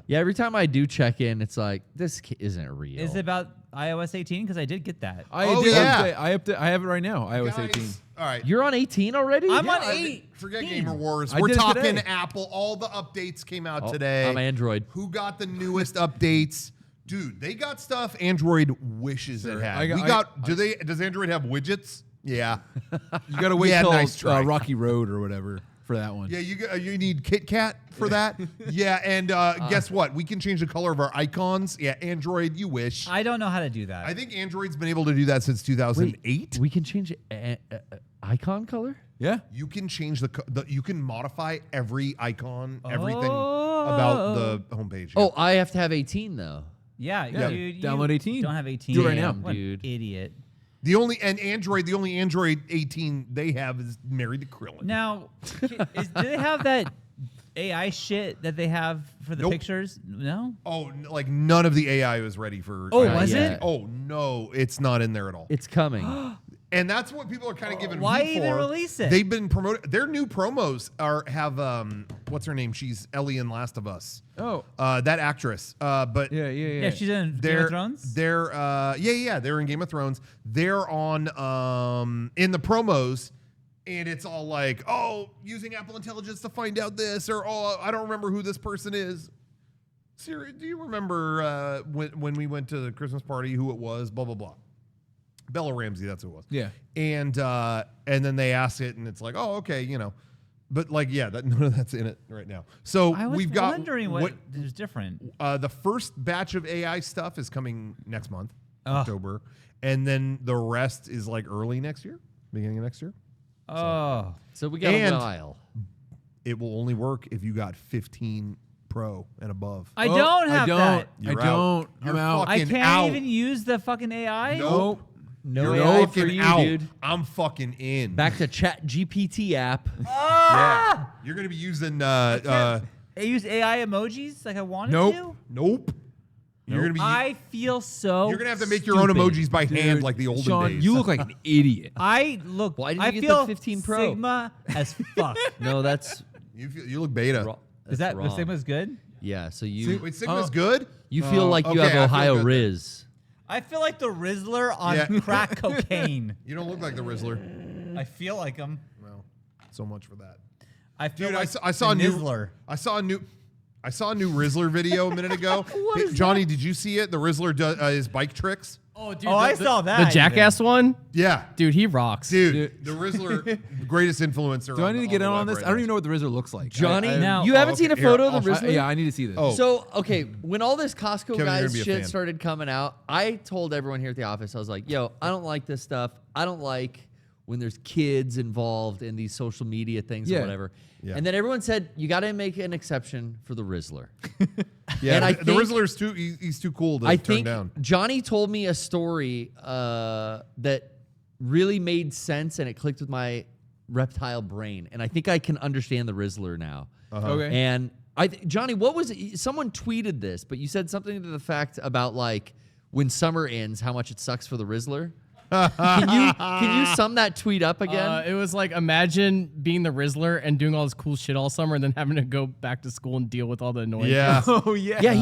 Yeah, every time I do check in, it's like, this isn't real. Is it about iOS 18? Because I did get that. I have it right now. iOS 18. All right. You're on 18 already? I'm on 8. Forget Gamer Warz. I We're did it talking today. Apple. All the updates came out Oh, today. I'm Android. Who got the newest updates? Dude, they got stuff Android wishes it had. Does Android have widgets? Yeah. You got to wait Yeah, till nice try. Rocky Road or whatever for that one. Yeah, you need Kit Kat for that. Yeah, and guess what? We can change the color of our icons. Yeah, Android, you wish. I don't know how to do that. I think Android's been able to do that since 2008. We can change icon color? Yeah. You can change you can modify every icon, everything about the homepage. Yeah. Oh, I have to have 18 though. yeah, Yeah. dude. Download you 18. Don't have 18. Do it right now. What an Dude. idiot. The only Android 18 they have is married to Krillin. Now, do they have that AI shit that they have for the Nope. pictures? No. Oh, like none of the AI was ready for. Oh, Not was yet. it? Oh no, it's not in there at all. It's coming. And that's what people are kind of giving. Why heat even for. release it? They've been promoting their new promos. Have what's her name? She's Ellie in Last of Us. Oh. That actress. But Yeah. Yeah, she's in Game they're of Thrones. they're they're in Game of Thrones. They're on in the promos. And it's all like, oh, using Apple Intelligence to find out this, or oh, I don't remember who this person is. Siri, do you remember when we went to the Christmas party, who it was? Blah blah blah. Bella Ramsey, that's who it was. Yeah. And then they ask it, and it's like, oh, okay, but like, yeah, none of that's in it right now. So I was we've got wondering what is different. the first batch of AI stuff is coming next month, Ugh. October, and then the rest is like early next year, beginning of next year. Oh, So we got And- a while. It will only work if you got 15 Pro and above. I don't have that. You're I don't. out. You're I'm out. I fucking can't out. even use the fucking AI. Nope. No You're AI fucking for you, out. dude. I'm fucking in. Back to Chat GPT app. Yeah. You're gonna be using I use AI emojis like I wanted to. Nope. You're gonna be. I feel so. You're gonna have to make your own stupid. emojis by hand like the olden Sean, days. you look like an idiot. I look. Why didn't I you get the feel 15 Pro? Sigma as fuck. No, that's You look beta. wrong. Is that wrong. Sigma's good? Yeah, so you Wait, Sigma's good? you feel like you okay, I have feel Ohio good then. Riz. I feel like the Rizzler on Yeah. crack cocaine. You don't look like the Rizzler. I feel like him. Well, so much for that. I feel Dude, like I saw a the new Nizzler. I saw a new Rizzler video a minute ago. Hey, Johnny, did you see it? The Rizzler does his bike tricks. Oh, dude. Oh, I saw that. The Jackass one? Yeah. Dude, he rocks. Dude, the Rizzler, greatest influencer. Do I need to get in on this? Right I don't even know what the Rizzler looks like. Johnny, Now- you haven't okay, seen a here, photo of the I'll- Rizzler? Yeah, I need to see this. Oh. So, okay, when all this Costco Kevin, you're gonna guys be a shit fan. started coming out, I told everyone here at the office, I was like, yo, I don't like this stuff. I don't like when there's kids involved in these social media things or Yeah. whatever. Yeah. And then everyone said, you got to make an exception for the Rizzler. Yeah, And I the think- Rizzler's he's too cool to I turn think down. Johnny told me a story that really made sense and it clicked with my reptile brain. And I think I can understand the Rizzler now. Okay. And Johnny, what was it? Someone tweeted this, but you said something to the fact about like when summer ends, how much it sucks for the Rizzler. Can you sum that tweet up again? It was like, imagine being the Rizzler and doing all this cool shit all summer and then having to go back to school and deal with all the annoying Yeah. Oh yeah. Yeah,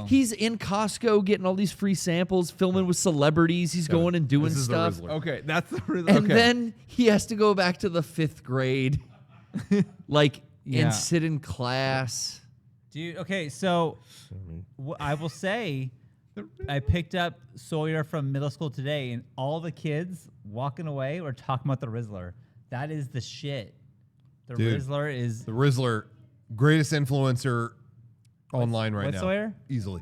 he's in Costco getting all these free samples, filming with celebrities. He's going and doing This is the stuff. Rizzler. Okay, that's the Rizzler. And okay. then he has to go back to the 5th grade, like, Yeah. and sit in class. Dude, okay, so I will say I picked up Sawyer from middle school today, and all the kids walking away were talking about the Rizzler. That is the shit. The Dude, Rizzler is... The Rizzler, greatest influencer online right what's now. Sawyer? Easily.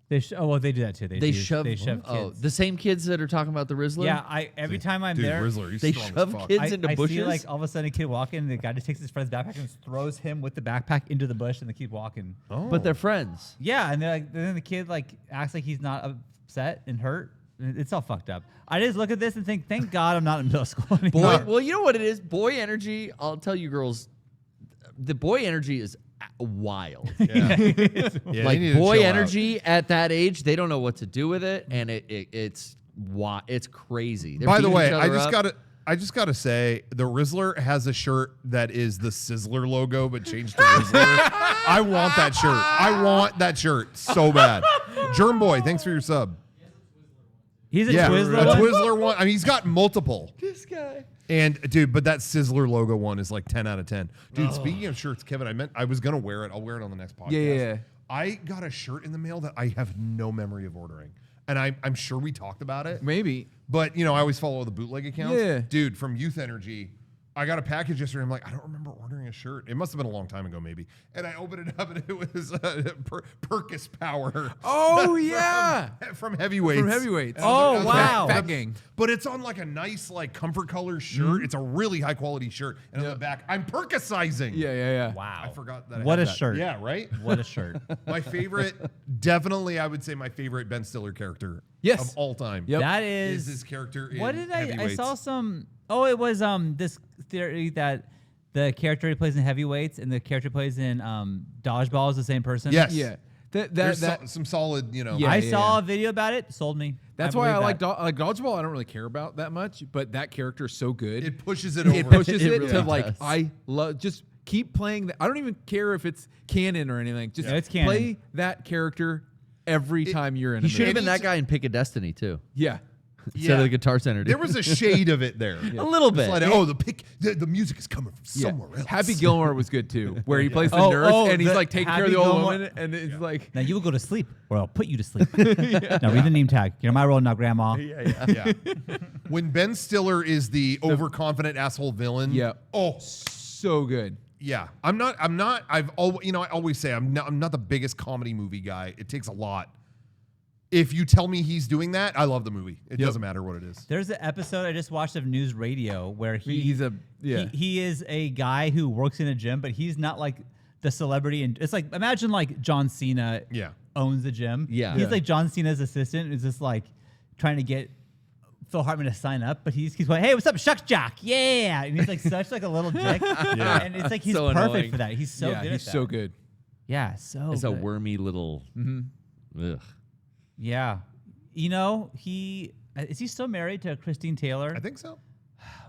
They they do that too. They shove kids. Oh, the same kids that are talking about the Rizzler? Yeah, every time I'm Dude, there, Rizzler, he's they strong as shove fuck. kids into I bushes. see like all of a sudden a kid walking, and the guy just takes his friend's backpack and just throws him with the backpack into the bush, and they keep walking. Oh. But they're friends. Yeah, and then the kid like acts like he's not upset and hurt. It's all fucked up. I just look at this and think, thank God I'm not in middle school anymore. Boy, well, you know what it is? Boy energy, I'll tell you girls, the boy energy is wild. Yeah. Yeah, they Like need to boy chill out. energy at that age, they don't know what to do with it, and it's crazy. They're By the beating way, each other up. I just gotta say, the Rizzler has a shirt that is the Sizzler logo, but changed to Rizzler. I want that shirt. I want that shirt so bad. Germ Boy, thanks for your sub. He's a Yeah, Twizzler. a one? Twizzler one. I mean, he's got multiple. This guy. And dude, but that Sizzler logo one is like 10 out of 10. Dude, speaking of shirts, Kevin, I was gonna wear it. I'll wear it on the next podcast. Yeah. I got a shirt in the mail that I have no memory of ordering. And I'm sure we talked about it. Maybe. But, I always follow the bootleg accounts. Yeah. Dude, from Youth Energy, I got a package yesterday. I'm like, I don't remember ordering a shirt. It must have been a long time ago, maybe. And I opened it up, and it was Perkis Power. Oh, yeah. From Heavyweights. From Heavyweights. And I was Oh, like, wow. Fat Gang. But it's on like a nice like comfort color shirt. It's a really high quality shirt. And on the back, I'm Perkisizing. Yeah. Wow. I forgot that. I What had a that. shirt. Yeah, right? What a shirt. My favorite, definitely, I would say my favorite Ben Stiller character Yes. of all time. Yep. That Is is this character in What did I Heavyweights. saw some. Oh, it was this theory that the character he plays in Heavyweights and the character he plays in Dodgeball is the same person. Yes. Yeah. There's some solid, Yeah. I saw a video about it. Sold me. That's why I believe like that. Dodgeball. I don't really care about that much, but that character is so good. It pushes it over. It pushes It it, really to like does. I love. Just keep playing that. I don't even care if it's canon or anything. Just Yeah, it's canon. play that character every time you're in. He a should have movie. been that guy in Pick of Destiny too, Yeah. instead of the Guitar Center. Dude. There was a shade of it there. a little bit. It's like, the music is coming from somewhere else. Happy Gilmore was good too, where he plays the Oh, nurse oh, and he's the like taking care of Happy the old Gilmore- woman, and it's like Now you will go to sleep, or I'll put you to sleep. Now read the name tag. Get on my roll now, Grandma. Yeah. When Ben Stiller is the overconfident asshole villain. Yeah. Oh, so good. yeah. I always say I'm not the biggest comedy movie guy. It takes a lot. If you tell me he's doing that, I love the movie. It doesn't matter what it is. There's an episode I just watched of News Radio where He is a guy who works in a gym, but he's not like the celebrity. And it's like, imagine like John Cena Yeah. owns the gym. Yeah. He's Yeah. like John Cena's assistant who's just like trying to get Phil Hartman to sign up, but he's going, hey, what's up, Shucks Jock? Yeah. And he's like such like a little dick. Yeah. And it's like he's So perfect annoying. for that. He's so yeah, good he's at that. so good. Yeah, so It's a good. wormy little. Ugh. Yeah. Is he still married to Christine Taylor? I think so.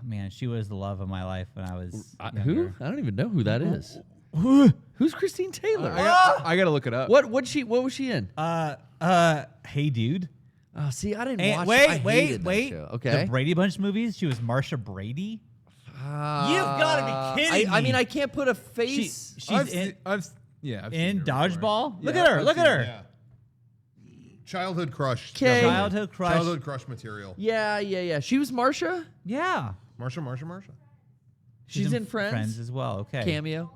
Man, she was the love of my life when I was Who? younger. I don't even know who that is. Who's Christine Taylor? I gotta look it up. What was she in? Hey Dude. Oh, see, I didn't And watch. I hated that wait. show. Okay. The Brady Bunch movies. She was Marsha Brady. You've got to be kidding me. I mean, I can't put a face. She's I've in, seen, I've in seen her before. Dodgeball. Look Yeah, at her. I've Look at seen her. Yeah. Childhood crush. 'Kay. definitely. Childhood crush. Childhood crush material. Yeah. She was Marsha. Yeah. Marsha. She's in Friends. Friends as well. Okay. Cameo.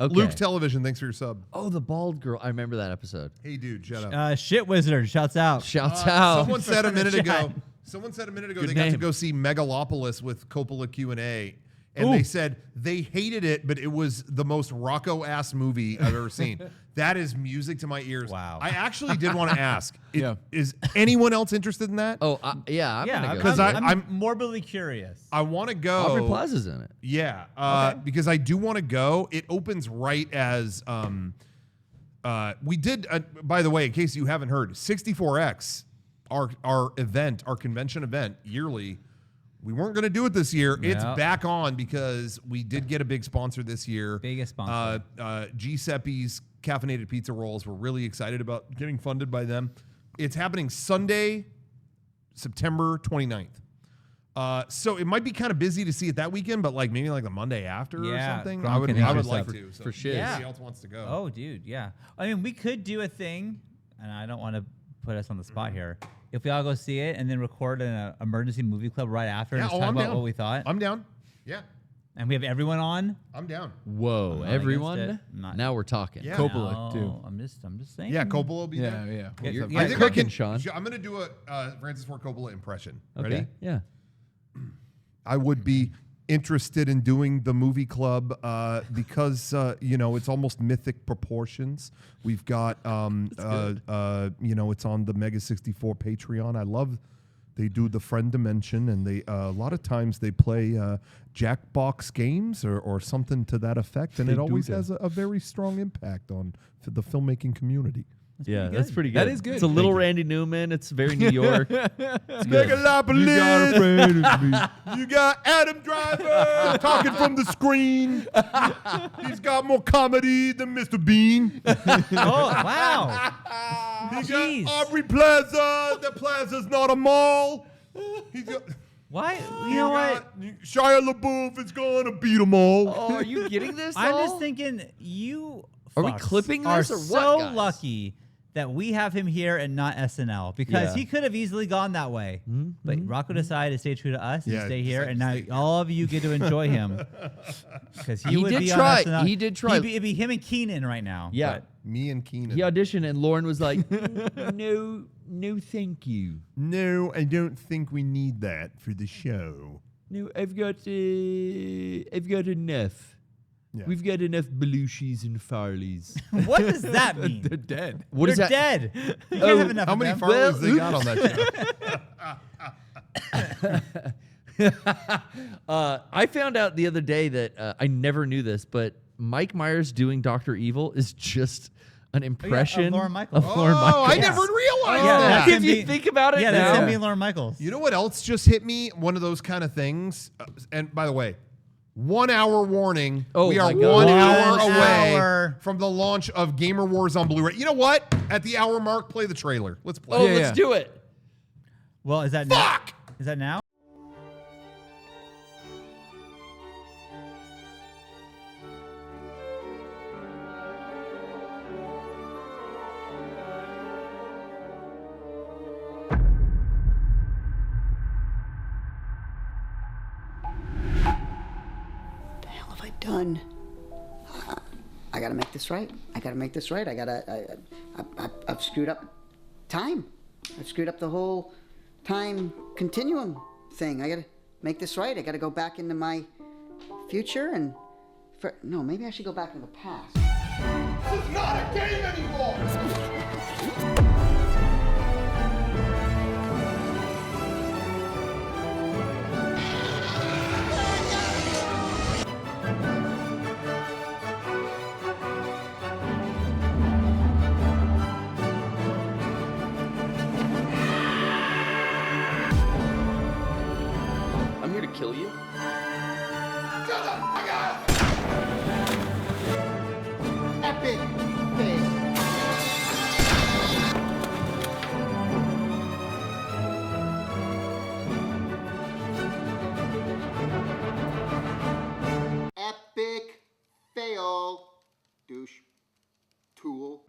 Okay. Luke Television, thanks for your sub. Oh, the bald girl. I remember that episode. Hey, dude, shut up. Shit Wizard. Shouts out. Shouts out. Someone said a minute chat. ago. Someone said a minute ago Good they got to name. go see Megalopolis with Coppola Q&A, and they said they hated it, but it was the most Rocco-ass movie I've ever seen. That is music to my ears. Wow. I actually did want to ask. Yeah. Is anyone else interested in that? Oh, yeah. I'm Yeah, gonna go. 'cause see it. I'm- morbidly curious. I want to go. Aubrey Plaza's in it. Yeah, because I do want to go. It opens right as we did. By the way, in case you haven't heard, 64X, our event, our convention event yearly. We weren't going to do it this year. It's Yeah. back on because we did get a big sponsor this year. Biggest sponsor. Giuseppe's Caffeinated Pizza Rolls. We're really excited about getting funded by them. It's happening Sunday, September 29th. So it might be kind of busy to see it that weekend, but like maybe like the Monday after or Yeah, something. Gronk I would can hit like us up. to. So For shit. if Yeah. anybody else wants to go. Oh, dude, yeah. I mean, we could do a thing, and I don't want to put us on the spot here. If we all go see it and then record an emergency movie club right after and Yeah, just oh, talk I'm about down. what we thought. I'm down. Yeah. And we have everyone on. I'm down. Whoa, I'm not against everyone! it. I'm not- Now we're talking. Yeah. Coppola, too. No, I'm just saying. Yeah, Coppola will be Yeah, there. yeah. Yeah, You're, yeah, I you're think I cooking, can, Sean. I'm going to do a Francis Ford Coppola impression. Okay. Ready? Yeah. I would be interested in doing the movie club because it's almost mythic proportions. We've got it's on the Mega 64 Patreon. I love they do the friend dimension, and they a lot of times they play Jackbox games or something to that effect, and it always has a very strong impact on the filmking community. Yeah, that's pretty good. That is good. It's a little Randy Newman. It's very New York. It's good. Megalopolis. You got a friend of me. You got Adam Driver talking from the screen. He's got more comedy than Mr. Bean. Oh, wow. He Jeez. got Aubrey Plaza. The Plaza's not a mall. He's got, Why? You know what? Shia LaBeouf is going to beat them all. Oh, are you getting this? I'm all? just thinking you Are we fucks clipping are this or what, so guys? lucky that we have him here and not SNL because Yeah. he could have easily gone that way. But Rocco decided to stay true to us and Yeah, stay here, decided and to now stay here. all of you get to enjoy him because He would did be try. on SNL. He did try. It'd be him and Keenan right now. Yeah. but- Me and Keenan. He auditioned, and Lauren was like, "No, thank you. No, I don't think we need that for the show. No, I've got enough. Yeah. We've got enough Belushis and Farleys." What does that mean? They're dead. What They're is that? dead. You can't have enough How of many them. Farleys they got on that show? I found out the other day that I never knew this, but Mike Myers doing Dr. Evil is just an impression Lauren Michaels. of Lauren Michaels. I never realized Yeah, that. that's If him you being- think about it Yeah, now. that's him being Lauren Michaels. You know what else just hit me? One of those kind of things. And by the way, 1 hour warning. Oh we are my God. 1 hour 1 away hour. from the launch of Gamer Warz on Blu-ray. You know what? At the hour mark, play the trailer. Let's play. Oh, it. let's do it. Well, is that now? Fuck! Is that now? What the hell have I done? I gotta make this right. I gotta make this right. I've screwed up time. I've screwed up the whole time continuum thing. I gotta make this right. I gotta go back into my future and... No, maybe I should go back into the past. This is not a game anymore! I'm here to kill you. Shut the fuck up! Epic fail. Epic fail. Douche. Tool.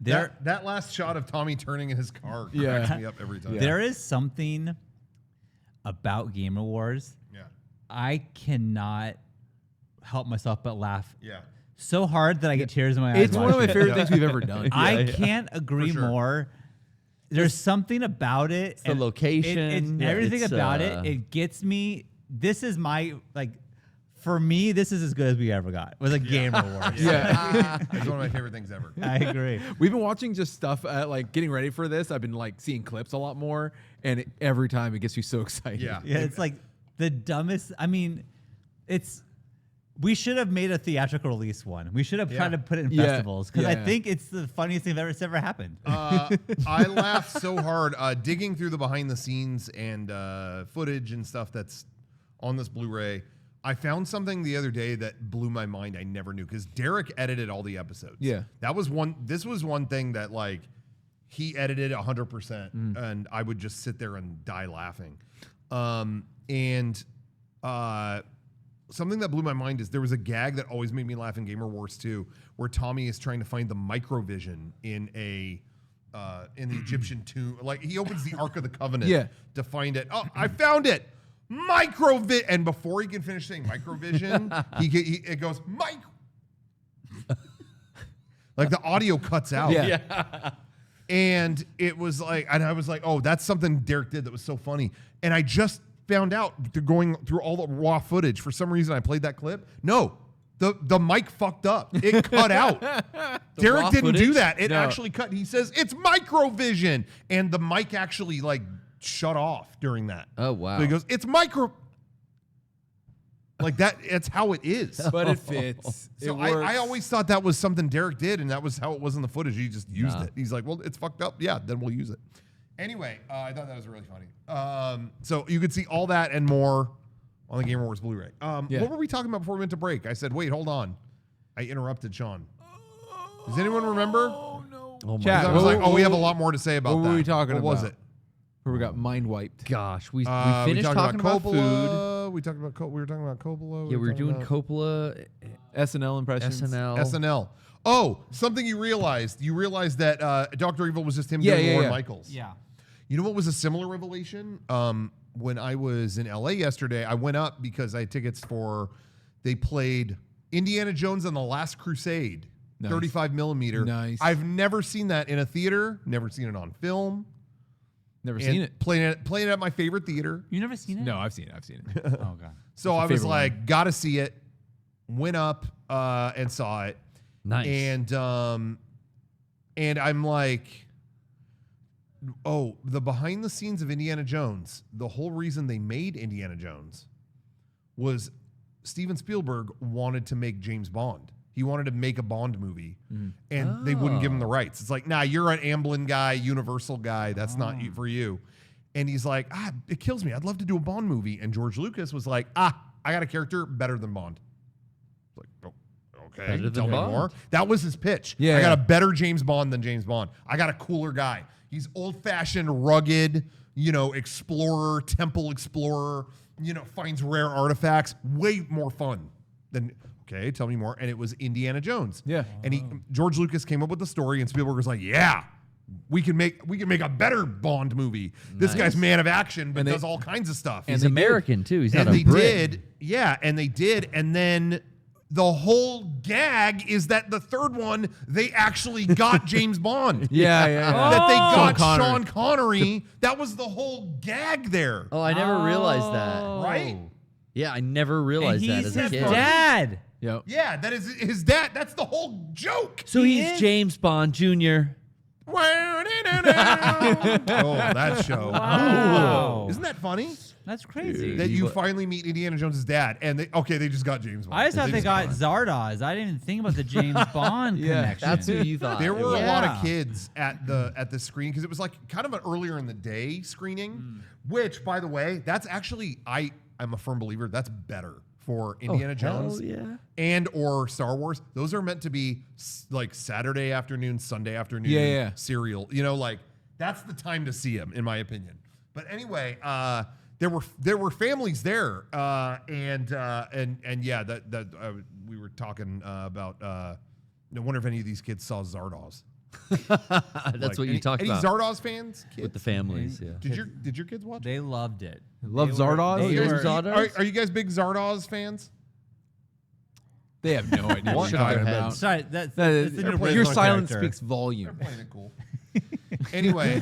That last shot of Tommy turning in his car cracks me up every time. There is something about Gamer Warz. Yeah. I cannot help myself but laugh Yeah. so hard that I get tears in my eyes. It's one of my watching it. favorite things we've ever done. I can't agree sure. more. There's something about it. the and location. Yeah, everything it's, about it. It gets me. This is my For me, this is as good as we ever got. Was a Gamer Warz. Yeah. It's one of my favorite things ever. I agree. We've been watching just stuff, like getting ready for this. I've been like seeing clips a lot more, and every time it gets me so excited. Yeah. Yeah, it's like the dumbest. I mean, we should have made a theatrical release one. We should have tried to put it in Yeah. festivals because I Yeah. think it's the funniest thing that's ever happened. I laughed so hard digging through the behind the scenes and footage and stuff that's on this Blu-ray. I found something the other day that blew my mind. I never knew because Derek edited all the episodes. Yeah. That was one. This was one thing that like he edited 100%, and I would just sit there and die laughing. Something that blew my mind is there was a gag that always made me laugh in Gamer Warz 2, where Tommy is trying to find the microvision in a in the Egyptian tomb. Like he opens the Ark of the Covenant Yeah. to find it. Oh, I found it. Microvision. And before he can finish saying microvision, it goes like the audio cuts out. Yeah. And it was like, and I was like, oh, that's something Derek did that was so funny. And I just found out through going through all the raw footage. For some reason, I played that clip. No, the mic fucked up. It cut out. Derek raw didn't do footage? that. It No. actually cut. He says it's microvision, and the mic actually like shut off during that. Oh, wow. So he goes, it's micro. Like that. It's how it is. But it fits. So it works. I always thought that was something Derek did, and that was how it was in the footage. He just used Nah. it. He's like, well, it's fucked up. Yeah, then we'll use it. Anyway, I thought that was really funny. So you could see all that and more on the Gamer Warz Blu-ray. Yeah. What were we talking about before we went to break? I said, wait, hold on. I interrupted Sean. Does anyone remember? Oh no. Oh my Chat, I was what- like, oh, we have a lot more to say about what that. were we talking What was about? it? Where we got mind wiped. Gosh, we We finished talked talking about food. We were talking about Coppola. Yeah, we were talking doing about Coppola, SNL impressions. SNL. SNL. Oh, something you realized. You realized that Dr. Evil was just him Yeah, doing yeah, Lorne yeah. Michaels. Yeah. You know what was a similar revelation? When I was in LA yesterday, I went up because I had tickets for, they played Indiana Jones and the Last Crusade, Nice. 35 millimeter. Nice. I've never seen that in a theater, never seen it on film. Never and seen it. Playing it at my favorite theater. You never seen it? No, I've seen it. I've seen it. Oh god. So your I was favorite like, gotta see it. Went up and saw it. Nice. And I'm like, oh, the behind the scenes of Indiana Jones, the whole reason they made Indiana Jones was Steven Spielberg wanted to make James Bond. He wanted to make a Bond movie, and they wouldn't give him the rights. It's like, nah, you're an Amblin guy, Universal guy. That's not for you. And he's like, it kills me. I'd love to do a Bond movie. And George Lucas was like, I got a character better than Bond. It's like, oh, okay, Better than tell me Bond. more. That was his pitch. Yeah, I got yeah. a better James Bond than James Bond. I got a cooler guy. He's old-fashioned, rugged, explorer, temple explorer, finds rare artifacts. Way more fun than, okay, tell me more. And it was Indiana Jones. Yeah. And George Lucas came up with the story, and Spielberg was like, yeah, we can make a better Bond movie. This Nice. guy's man of action, but And they- does all kinds of stuff. He's they did. American too. He's not And a they Brit. did, yeah, and they did, and then the whole gag is that the third one they actually got James Bond. Yeah. That they got Sean Connery. Sean Connery. That was the whole gag there, Oh, I never realized that. right? Yeah, I never And realized that he's as a his kid. dad. Yep. Yeah, that is his dad. That's the whole joke. So He he's is. James Bond Jr. Oh, that show. Wow. Isn't that funny? That's crazy. That you finally meet Indiana Jones' dad, and they just got James Bond. I just thought they just got Zardoz. I didn't even think about the James Bond Yeah, connection. That's who you thought. There it were was. a lot of Yeah. kids at the screening because it was like kind of an earlier in the day screening, which, by the way, that's actually I'm a firm believer that's better for Indiana Jones yeah. and or Star Wars. Those are meant to be like Saturday afternoon, Sunday afternoon Yeah. serial. Like that's the time to see them, in my opinion. But anyway, there were families there, and yeah, that we were talking about. I wonder if any of these kids saw Zardoz. That's what you talked any about Zardoz fans? Kids? with the families. Yeah. Did your kids watch? They loved it. Love They were- Zardoz? they Oh, you guys were- saw Zardoz? Are you guys big Zardoz fans? They have no idea what you're Shook our talking heads. about. Sorry, that's That the new is- playing your Rizzler silence character. speaks volume. Playing it cool. Anyway,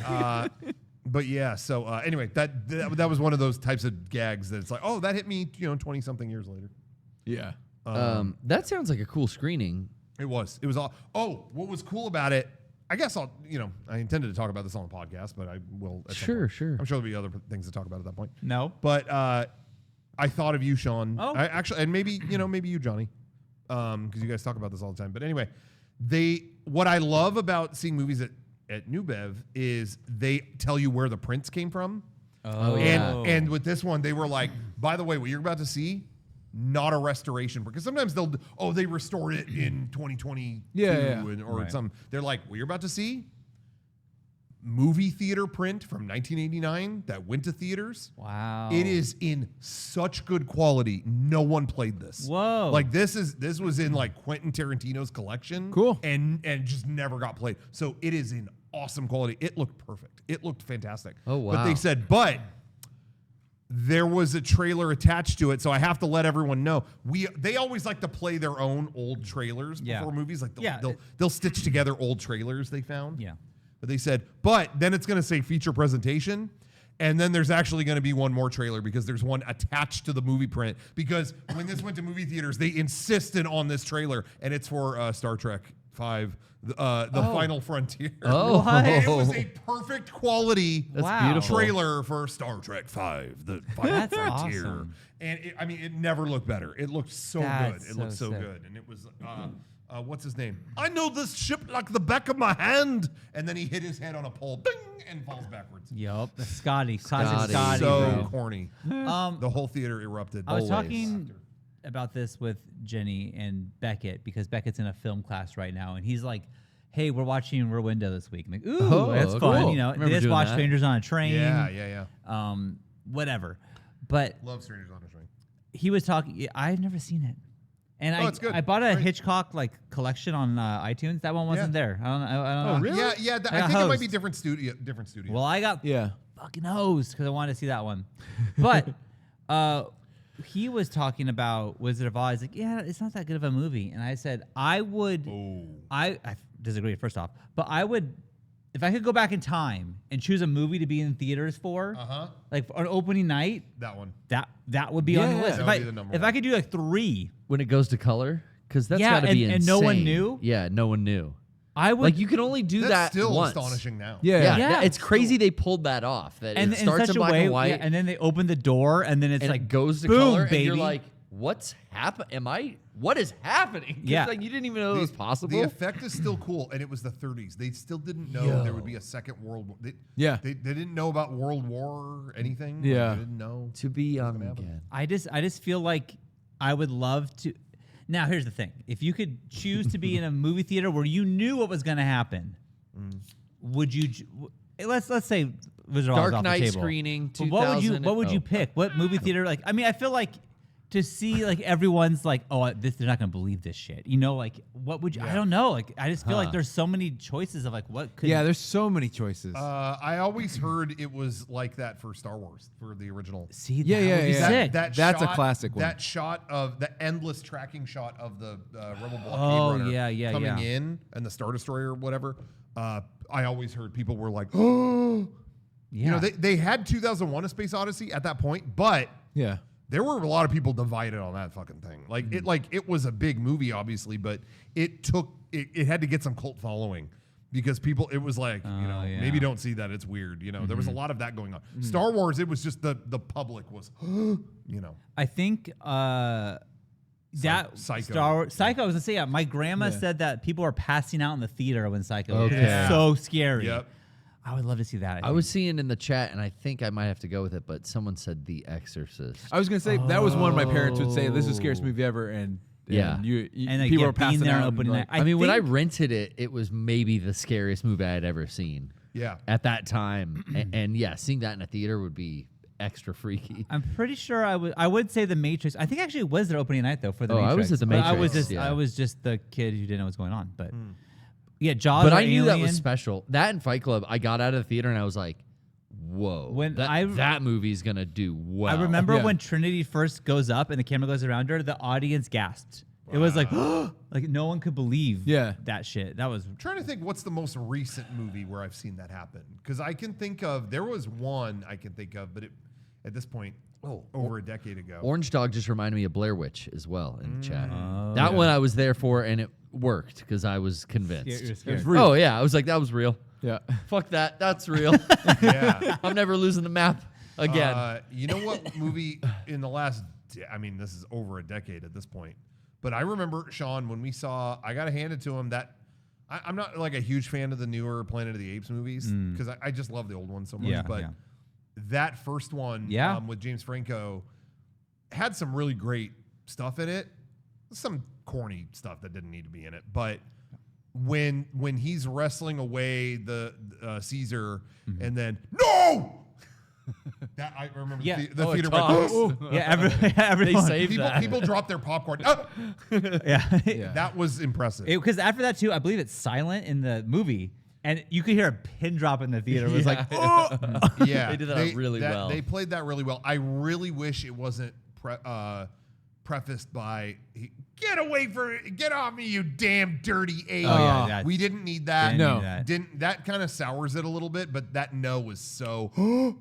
but yeah. So anyway, that was one of those types of gags that it's like, oh, that hit me, 20 something years later. Yeah. That sounds like a cool screening. It was all. Oh, what was cool about it? I guess I intended to talk about this on the podcast, but I will. At some Sure, point. sure. I'm sure there'll be other things to talk about at that point. No. But I thought of you, Sean. Oh. I actually, and maybe you, Johnny, because you guys talk about this all the time. But anyway, what I love about seeing movies at New Bev is they tell you where the prints came from. Oh, yeah. And with this one, they were like, by the way, what you're about to see, not a restoration, because sometimes they restored it in 2022 Yeah. or Right. some. They're like, what you're about to see, movie theater print from 1989 that went to theaters. Wow. It is in such good quality. No one played this. Whoa. Like this was in like Quentin Tarantino's collection. Cool. And just never got played. So it is in awesome quality. It looked perfect. It looked fantastic. Oh, wow. But they said, but there was a trailer attached to it, so I have to let everyone know. They always like to play their own old trailers before movies. Like they'll stitch together old trailers they found. Yeah. But they said, but then it's going to say feature presentation. And then there's actually going to be one more trailer because there's one attached to the movie print. Because when this went to movie theaters, they insisted on this trailer, and it's for Star Trek V, the Final Frontier. Oh. And it was a perfect quality That's beautiful. trailer for Star Trek V, the Final That's Frontier. awesome. And it never looked better. It looked so That's good. It looked so sick. good. And it was what's his name? I know this ship like the back of my hand. And then he hit his head on a pole, bing, and falls backwards. Yup. Scotty. Classic Scotty. Scotty, So bro. corny. The whole theater erupted. I was Always. talking about this with Jenny and Beckett because Beckett's in a film class right now, and he's like, "Hey, we're watching Rwanda this week." I'm like, "Ooh, Oh, that's cool. fun!" You know, Remember they just doing watch that. Strangers on a Train. Yeah. Whatever. But Love Strangers on a Train. he was talking. Yeah, I've never seen it, and Oh, it's good. I bought a Great. Hitchcock like collection on iTunes. That one wasn't there. I don't know. really? Yeah. I I got think it might hosed. be different studio. Well, I got Yeah. fucking hosed because I wanted to see that one. But he was talking about Wizard of Oz. He's like, yeah, it's not that good of a movie. And I said, I would. I disagree, first off. But I would, if I could go back in time and choose a movie to be in theaters for, like for an opening night, That one. that would be on the Yeah. list. That If would I, be the number if one. I could do like 3, When it goes to color, because that's Yeah, got to be and insane. no one knew? Yeah, no one knew. I would. Like you can only do That's that still once. astonishing now. Yeah, Yeah. it's crazy they pulled that off. That and it in starts such in a black way, and white, yeah, and then they open the door, and then it's and like it goes to boom, color, baby. and you're like, "What's happening? What is happening?" 'Cause, Yeah. like you didn't even know it was possible. The effect is still cool, and it was the 30s. They still didn't know there would be a second World War. They didn't know about World War or anything. Like, Yeah. they didn't know. to be young again. I just feel like I would love to. Now here's the thing: if you could choose to be in a movie theater where you knew what was going to happen, would you? Let's say Wizard of Oz Dark off Knight the table. screening. But what would you oh. pick? What movie theater? Like, I mean, I feel like to see like everyone's like, oh, they're not gonna believe this shit. You know, like what would you? I don't know. Like, I just feel like there's so many choices of like what could. Yeah, there's so many choices. I always heard it was like that for Star Wars, for the original. see. Yeah, that yeah, would be yeah. sick. That's a classic one. That shot of the endless tracking shot of the Rebel blockade Oh, runner yeah, coming yeah. in and the Star Destroyer or whatever. I always heard people were like, oh. Yeah. You know, they had 2001: A Space Odyssey at that point, but yeah. there were a lot of people divided on that fucking thing. Like it was a big movie, obviously, but it had to get some cult following because people. It was like yeah. maybe don't see that, it's weird. You know, there was a lot of that going on. Star Wars, it was just the public was, I think that Psycho. Star Wars, Psycho. I was gonna say, yeah. My grandma said that people were passing out in the theater when Psycho. Okay. It was so scary. Yep. I would love to see that. I was seeing in the chat, and I think I might have to go with it, but someone said The Exorcist. I was gonna say that was one my parents would say. This is the scariest movie ever, and Yeah. you And like, people yeah, were passing being there out. opening and, night. like, I mean, when I think- rented it, it was maybe the scariest movie I had ever seen Yeah. at that time. And yeah, seeing that in a theater would be extra freaky. I'm pretty sure I would say The Matrix. I think actually it was their opening night though for The Oh, Matrix. I was at The But I was Matrix, just yeah. I was just the kid who didn't know what was going on. But yeah, Jaws. But or I knew that Alien. was special. That and Fight Club, I got out of the theater and I was like, whoa. When that movie's going to do well. I remember Yeah. when Trinity first goes up and the camera goes around her, the audience gasped. It was like, like no one could believe that shit. That was I'm trying to think what's the most recent movie where I've seen that happen. Because I can think of, there was one I can think of, but at this point, over a decade ago. Orange Dog just reminded me of Blair Witch as well in the chat. That one I was there for and it worked because I was convinced. You're scared. Oh, yeah. I was like, that was real. yeah. Fuck that. That's real. Yeah. I'm never losing the map again. You know what movie in the last, I mean, this is over a decade at this point, but I remember, Sean, when we saw, I got to hand it to him that I'm not like a huge fan of the newer Planet of the Apes movies because I just love the old ones so much. Yeah, but yeah. that first one Yeah. with James Franco had some really great stuff in it. Some corny stuff that didn't need to be in it. But when he's wrestling away the Caesar and then, no! That I remember Yeah. the theater talks. went, Yeah, everyone. saved that. people dropped their popcorn. Oh! Yeah. That was impressive. Because after that too, I believe it's silent in the movie, and you could hear a pin drop in the theater. It was like, oh, Yeah, They did that really well. They played that really well. I really wish it wasn't prefaced by "Get away from get off me, you damn dirty ape." yeah, We didn't need that. Didn't No. need that. Didn't that kind of sours it a little bit? But that no was so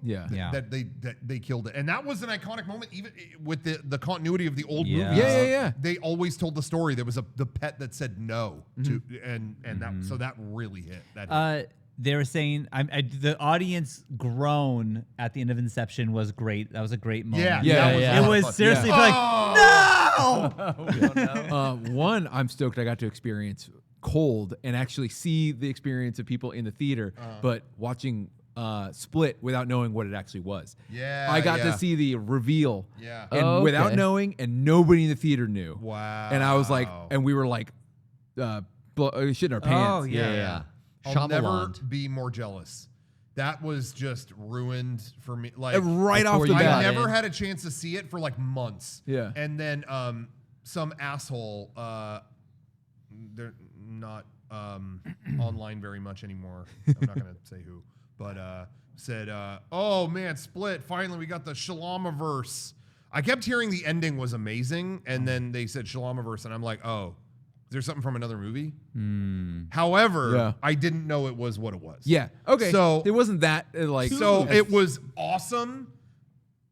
Yeah. Yeah. that they killed it, and that was an iconic moment, even with the continuity of the old Yeah. movies. Yeah. They always told the story. There was the pet that said no to, and that so that really hit. That hit. They were saying the audience groan at the end of Inception was great. That was a great moment. Yeah, Yeah, that was yeah. a It lot of was fun. seriously Yeah. like, no. One, I'm stoked I got to experience Cold and actually see the experience of people in the theater, but watching Split without knowing what it actually was. Yeah, I got yeah. to see the reveal. Yeah. And Oh, without okay. knowing, and nobody in the theater knew. Wow. And I was like, and we were like, shitting our pants. Oh, yeah. Yeah. I'll never Shyamalan. be more jealous. That was just ruined for me. Like Right off Before the you I got bat. never in. had a chance to see it for like months. Yeah. And then some asshole, they're not online very much anymore. I'm not gonna say who, but said, "Oh man, Split! Finally, we got the Shalamaverse." I kept hearing the ending was amazing, and then they said Shalamaverse, and I'm like, "Oh, is there something from another movie?" However, Yeah. I didn't know it was what it was. Yeah. Okay. So it wasn't that like. So it was awesome,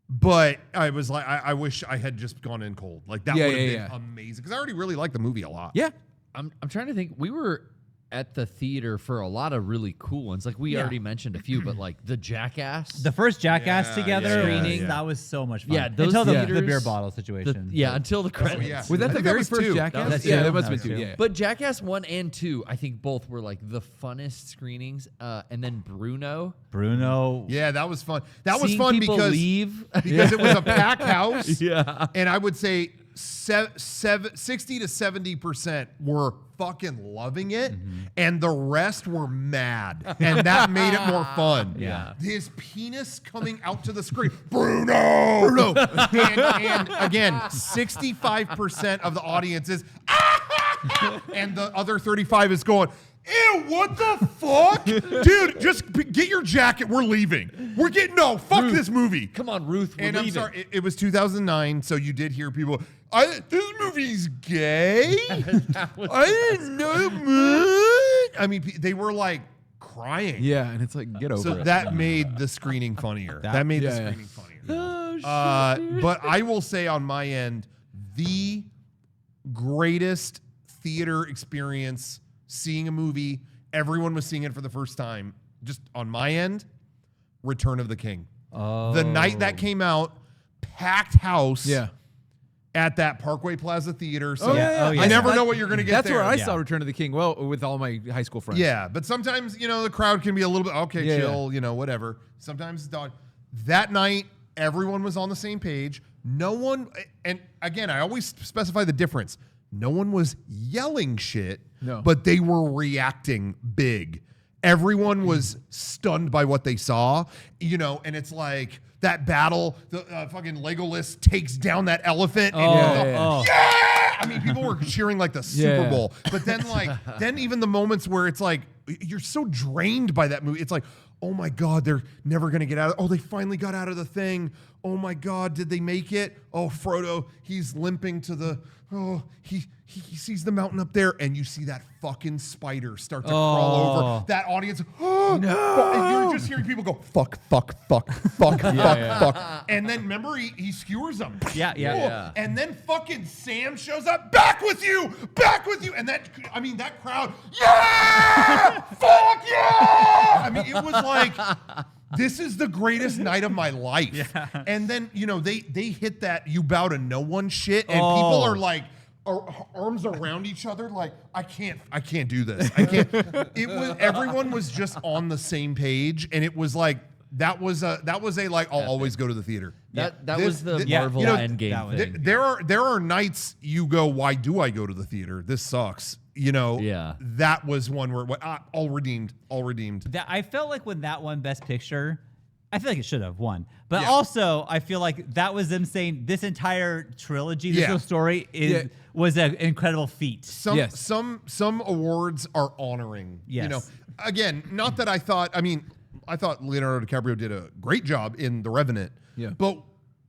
but I was like, I wish I had just gone in cold. Like that Yeah, would have yeah, been yeah. amazing because I already really liked the movie a lot. Yeah. I'm trying to think. We were at the theater for a lot of really cool ones. Like we already mentioned a few, but like the Jackass. The first Jackass Yeah, together, yeah, screening, yeah. that was so much fun. Yeah, those until the theaters- beer bottle situation. until the credits. yeah. Was I that the think very was first two. Jackass? That's Yeah, two. that must have That been was two. two. Yeah. But Jackass 1 and 2, I think both were like the funnest screenings. And then Bruno. Bruno. Yeah, that was fun. That was Seeing fun people because leave. because it was a packed house. Yeah. And I would say 60 to 70% were fucking loving it, and the rest were mad, and that made it more fun. Yeah. His penis coming out to the screen, Bruno. And again, 65% of the audience is, and the other 35 is going, ew, what the fuck? Dude, just get your jacket. We're leaving. We're getting, no, fuck this movie. Come on, Ruth. We're And I'm leaving. sorry, it was 2009, so you did hear people, this movie's gay? I didn't know. I mean, they were like crying. Yeah, and it's like, get over So it. that made the screening funnier. That made the yeah. screening funnier. Oh, But I will say on my end, the greatest theater experience seeing a movie, everyone was seeing it for the first time. Just on my end, Return of the King. Oh. The night that came out, packed house Yeah. at that Parkway Plaza Theater. So Oh, yeah. I never know what you're going to get That's there. where I Yeah. saw Return of the King. Well, with all my high school friends. Yeah, but sometimes, the crowd can be a little bit, okay, Yeah, chill, whatever. Sometimes, that night, everyone was on the same page. No one, and again, I always specify the difference. No one was yelling shit, No. but they were reacting big. Everyone was stunned by what they saw, and it's like that battle, the fucking Legolas takes down that elephant. And Yeah. yeah! I mean, people were cheering like the Super Yeah. Bowl. But then, then even the moments where it's like, you're so drained by that movie. It's like, oh my God, they're never going to get out of it. Oh, they finally got out of the thing. Oh my God, did they make it? Oh, Frodo, he's limping to the, he sees the mountain up there, and you see that fucking spider start to crawl over. That audience, no. And you're just hearing people go, fuck. And then remember, he skewers them. Yeah. And then fucking Sam shows up, back with you. And that crowd, yeah, fuck yeah. I mean, it was like, this is the greatest night of my life. Yeah. And then, they hit that you bow to no one shit, and people are like, arms around each other, like, I can't do this. I can't. Everyone was just on the same page, and it was like, that was a like, I'll always go to the theater. That was the Marvel Endgame thing. There are nights you go, why do I go to the theater? This sucks. Yeah. That was one where all redeemed. I felt like when that won Best Picture, I feel like it should have won. But Yeah. also, I feel like that was them saying this entire trilogy, this Yeah. whole story was an incredible feat. Some awards are honoring. You Yes. know, again, not that I thought Leonardo DiCaprio did a great job in The Revenant. Yeah. But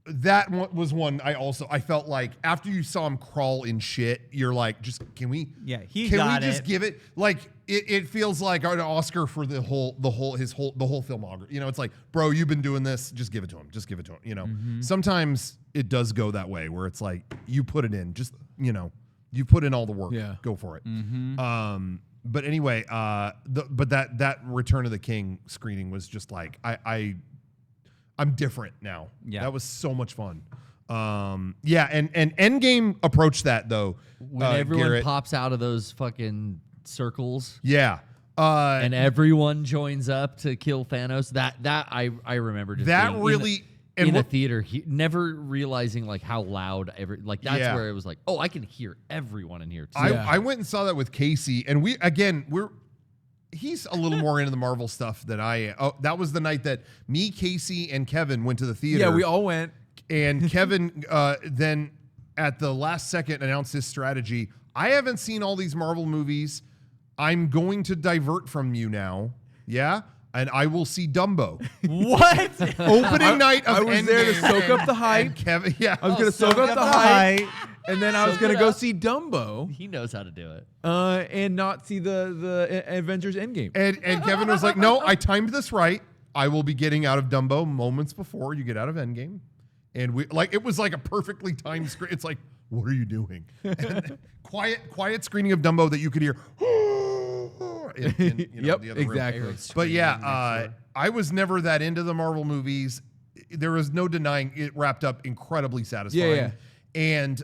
that was one I felt like after you saw him crawl in shit, you're like, just can we just give it like it feels like an Oscar for the whole filmography. You know, it's like, bro, you've been doing this, just give it to him. Just give it to him. You know, sometimes it does go that way where it's like you put it in, just you put in all the work. Yeah. Go for it. But anyway, but that Return of the King screening was just like I'm different now. Yeah. That was so much fun. And Endgame approached that though. When everyone Garrett. pops out of those fucking circles Yeah. and everyone joins up to kill Thanos, that I remember just That being really in and the what- theater, never realizing like how loud that's Yeah. where it was like, oh, I can hear everyone in here too. I went and saw that with Casey, and he's a little more into the Marvel stuff than I am. Oh, that was the night that me, Casey, and Kevin went to the theater. Yeah, we all went. And Kevin then at the last second announced his strategy. I haven't seen all these Marvel movies. I'm going to divert from you now. Yeah? And I will see Dumbo. What? Opening night of I was there to Endgame, soak up the hype. and Kevin, yeah. I was going to soak up the hype. And then I was going to go see Dumbo He knows how to do it. and not see the Avengers Endgame. And Kevin was like, no, I timed this right. I will be getting out of Dumbo moments before you get out of Endgame. And it was like a perfectly timed screen. It's like, what are you doing? And quiet screening of Dumbo that you could hear in the other room. exactly. But yeah, I was never that into the Marvel movies. There was no denying it wrapped up incredibly satisfying. Yeah. And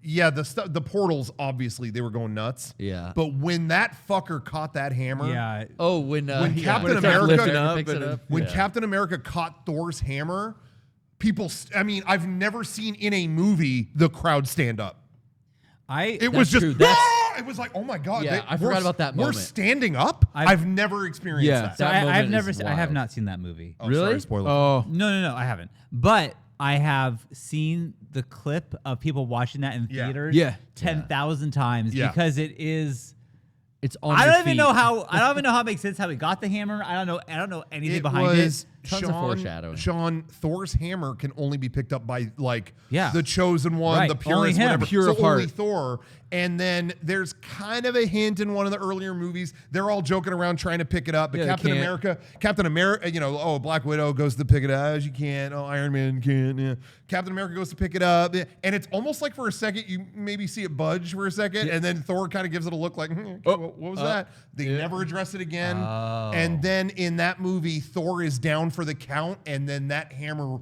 the portals, obviously, they were going nuts. Yeah. But when that fucker caught that hammer, Yeah. Oh, when Captain when America lifting up picks it and- up. when Yeah. Captain America caught Thor's hammer, I've never seen in a movie the crowd stand up. It was just, true. That's- it was like, oh my God. Yeah, I forgot about that We're moment. standing up? I've never experienced Yeah. that. So That I've moment never is I have wild. not seen that movie. Oh, Really? Sorry, spoiler. Oh, No, I haven't. But I have seen the clip of people watching that in Yeah. theaters Yeah. 10,000 times Yeah. because it is. It's on I your don't even feet. know how. I don't even know how it makes sense how he got the hammer. I don't know anything It behind was it. Tons of foreshadowing. Sean, Thor's hammer can only be picked up by Yeah. the chosen one, Right, the only purest, him. whatever. Pure so of heart. only Thor. And then there's kind of a hint in one of the earlier movies. They're all joking around trying to pick it up, but Yeah, they Captain America, Black Widow goes to pick it up as you can. Oh, Iron Man can't. Yeah. Captain America goes to pick it up, and it's almost like for a second you maybe see it budge for a second, and then Thor kind of gives it a look like, what was that? They never address it again. And then in that movie, Thor is down for the count, and then that hammer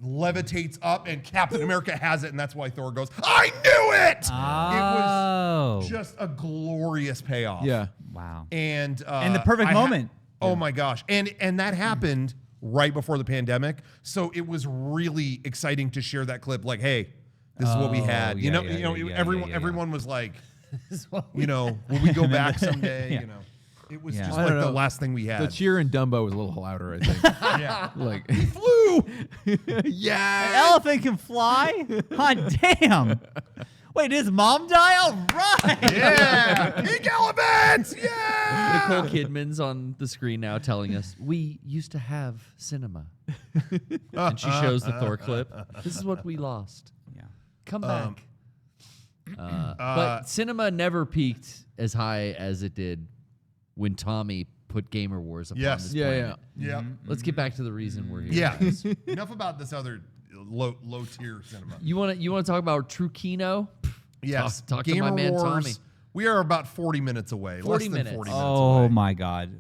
levitates up, and Captain America has it, and that's why Thor goes, I knew it! Oh. It was just a glorious payoff. yeah. Wow. And the perfect moment. Oh my gosh. And that happened right before the pandemic. So it was really exciting to share that clip. Like, hey, this is what we had. yeah, Everyone was like, will we go back someday? Yeah. You know, it was Yeah. just I like don't the know. last thing we The had. cheer in Dumbo was a little louder, I think. Yeah. Like, Flew. yeah. An elephant can fly? Hot damn. Wait, did his mom die? All right. Yeah. Pink elephants. Yeah. Nicole Kidman's on the screen now telling us we used to have cinema, and she shows the Thor clip. This is what we lost. Yeah. Come back. But cinema never peaked as high as it did when Tommy put Gamer Wars upon Yes. this Yeah, planet. Yeah. Let's get back to the reason we're here. Yeah. guys. Enough about this other low tier cinema. You want to talk about True Kino? Yes. Talk to my man Tommy. We are about 40 minutes away. 40 less than minutes. 40 minutes Oh away. my God.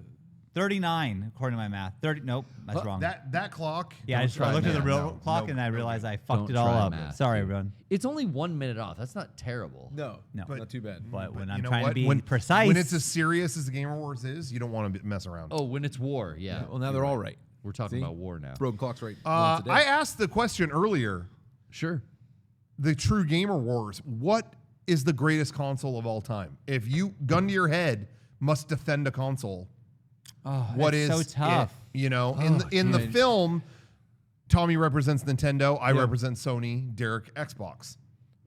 39 according to my math. 30. Nope, that's wrong. That clock. Yeah, I try looked at the math. real clock and I realized I fucked Don't it all try up. math, Sorry, dude. everyone. It's only 1 minute off. That's not terrible. No, No. not too bad. But when You I'm know trying what? to be when, precise, When it's as serious as the Gamer Warz is, you don't want to mess around. Oh, when it's war, yeah. Well, now they're all right. We're talking See? about war now. Broken clock's right. once a day. I asked the question earlier. Sure. The true Gamer Warz. What is the greatest console of all time? If you, gun to your head, must defend a console, what that's is so tough. it, you know, in the film, Tommy represents Nintendo, I represent Sony, Derek Xbox.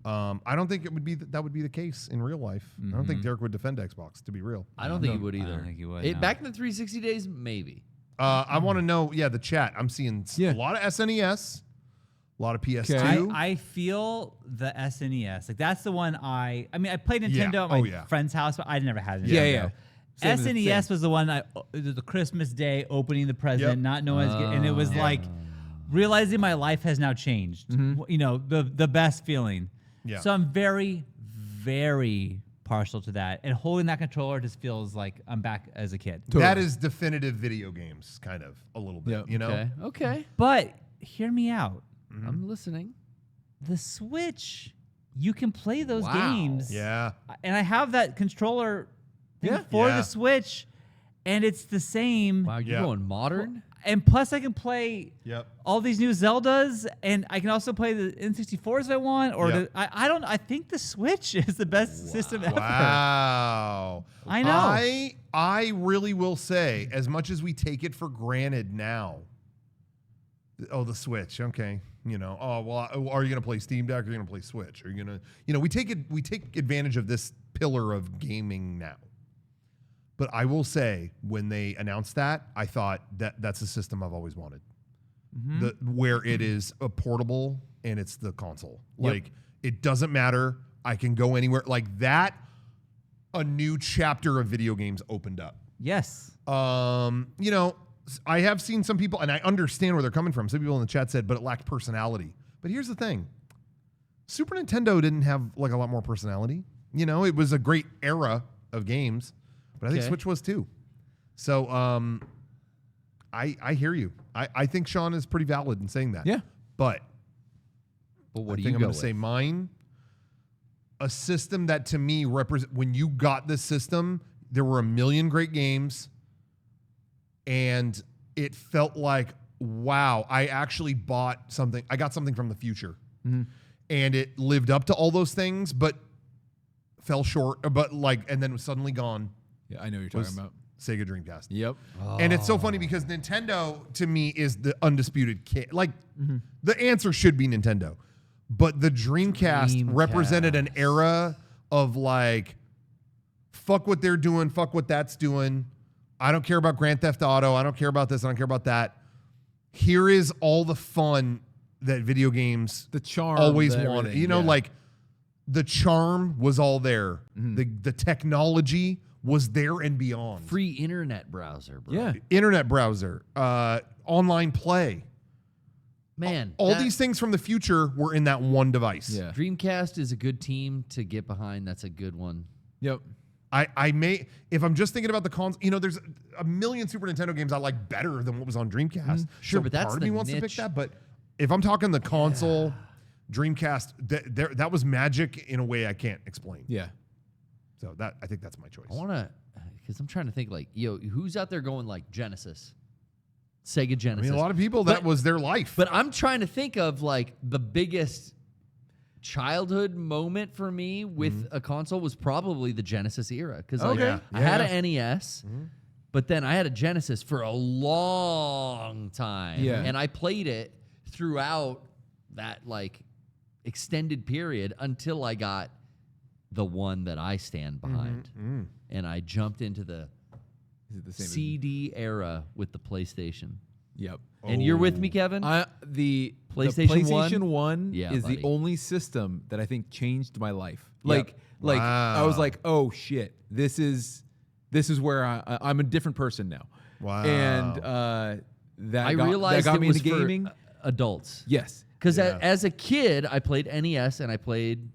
I don't think it would be that would be the case in real life. I don't think Derek would defend Xbox, to be real. I don't think he would either. I don't think he would, It, no. Back in the 360 days, maybe. I want to know, the chat. I'm seeing a lot of SNES, a lot of PS2. I feel the SNES. Like that's the one I mean, I played Nintendo at my friend's house, but I never had it. Yeah. SNES was the one the Christmas day opening the present, not knowing, and it was like realizing my life has now changed. You know, the best feeling. Yeah. So I'm very, very partial to that, and holding that controller just feels like I'm back as a kid. That is definitive video games, kind of a little bit. You know, Okay. But hear me out. I'm listening. The Switch, you can play those Wow. games. Yeah. And I have that controller thing for the Switch, and it's the same. Wow, you're going modern? And plus, I can play Yep. all these new Zeldas, and I can also play the N64s if I want. Or I think the Switch is the best system ever. Wow. I know. I really will say, as much as we take it for granted now. Oh, the Switch. Okay. You know, are you going to play Steam Deck or are you going to play Switch? Are you going to, we take advantage of this pillar of gaming now. But I will say, when they announced that, I thought that's a system I've always wanted. Where it is a portable and it's the console. Like, it doesn't matter. I can go anywhere. Like that, a new chapter of video games opened up. Yes. You know, I have seen some people, and I understand where they're coming from. Some people in the chat said, but it lacked personality. But here's the thing. Super Nintendo didn't have like a lot more personality. You know, it was a great era of games, but I think Switch was too. So I hear you. I think Sean is pretty valid in saying that. Yeah. But what I do think you I'm go going with? to say mine. A system that to me represent when you got this system, there were a million great games. And it felt like, wow, I actually bought something. I got something from the future. And it lived up to all those things, but fell short. But and then was suddenly gone. Yeah, I know what you're talking about. Sega Dreamcast. Yep. And it's so funny because Nintendo, to me, is the undisputed king. Like, the answer should be Nintendo. But the Dreamcast represented an era of like, fuck what they're doing, fuck what that's doing. I don't care about Grand Theft Auto. I don't care about this. I don't care about that. Here is all the fun that video games The charm. always the wanted. everything, You know, yeah. like the charm was all there. The technology was there and beyond. Free internet browser, bro. Yeah. Internet browser, online play. Man, All that- these things from the future were in that one device. Yeah. Dreamcast is a good team to get behind. That's a good one. Yep. I may, if I'm just thinking about the console, you know, there's a million Super Nintendo games I like better than what was on Dreamcast. Sure, So but that's part of the me wants to pick niche. that. But if I'm talking the console, Dreamcast, that was magic in a way I can't explain. Yeah. So I think that's my choice. I want to, because I'm trying to think like, who's out there going like Genesis? Sega I Genesis. mean, a lot of people, that But- was their life. But I'm trying to think of like the biggest childhood moment for me with a console was probably the Genesis era. Because Okay. I had Yeah. an NES, but then I had a Genesis for a long time. Yeah. And I played it throughout that like extended period until I got the one that I stand behind. And I jumped into the Is it the same? CD era with the PlayStation. Yep. And you're with me, Kevin? The PlayStation PlayStation 1? 1 Yeah, is buddy. the only system that I think changed my life. Yep. Like I was Wow. like, oh shit, this is where I'm a different person now. Wow. And that I got, realized that got it me was into gaming. for adults. Yes. Because Yeah. as a kid, I played NES and I played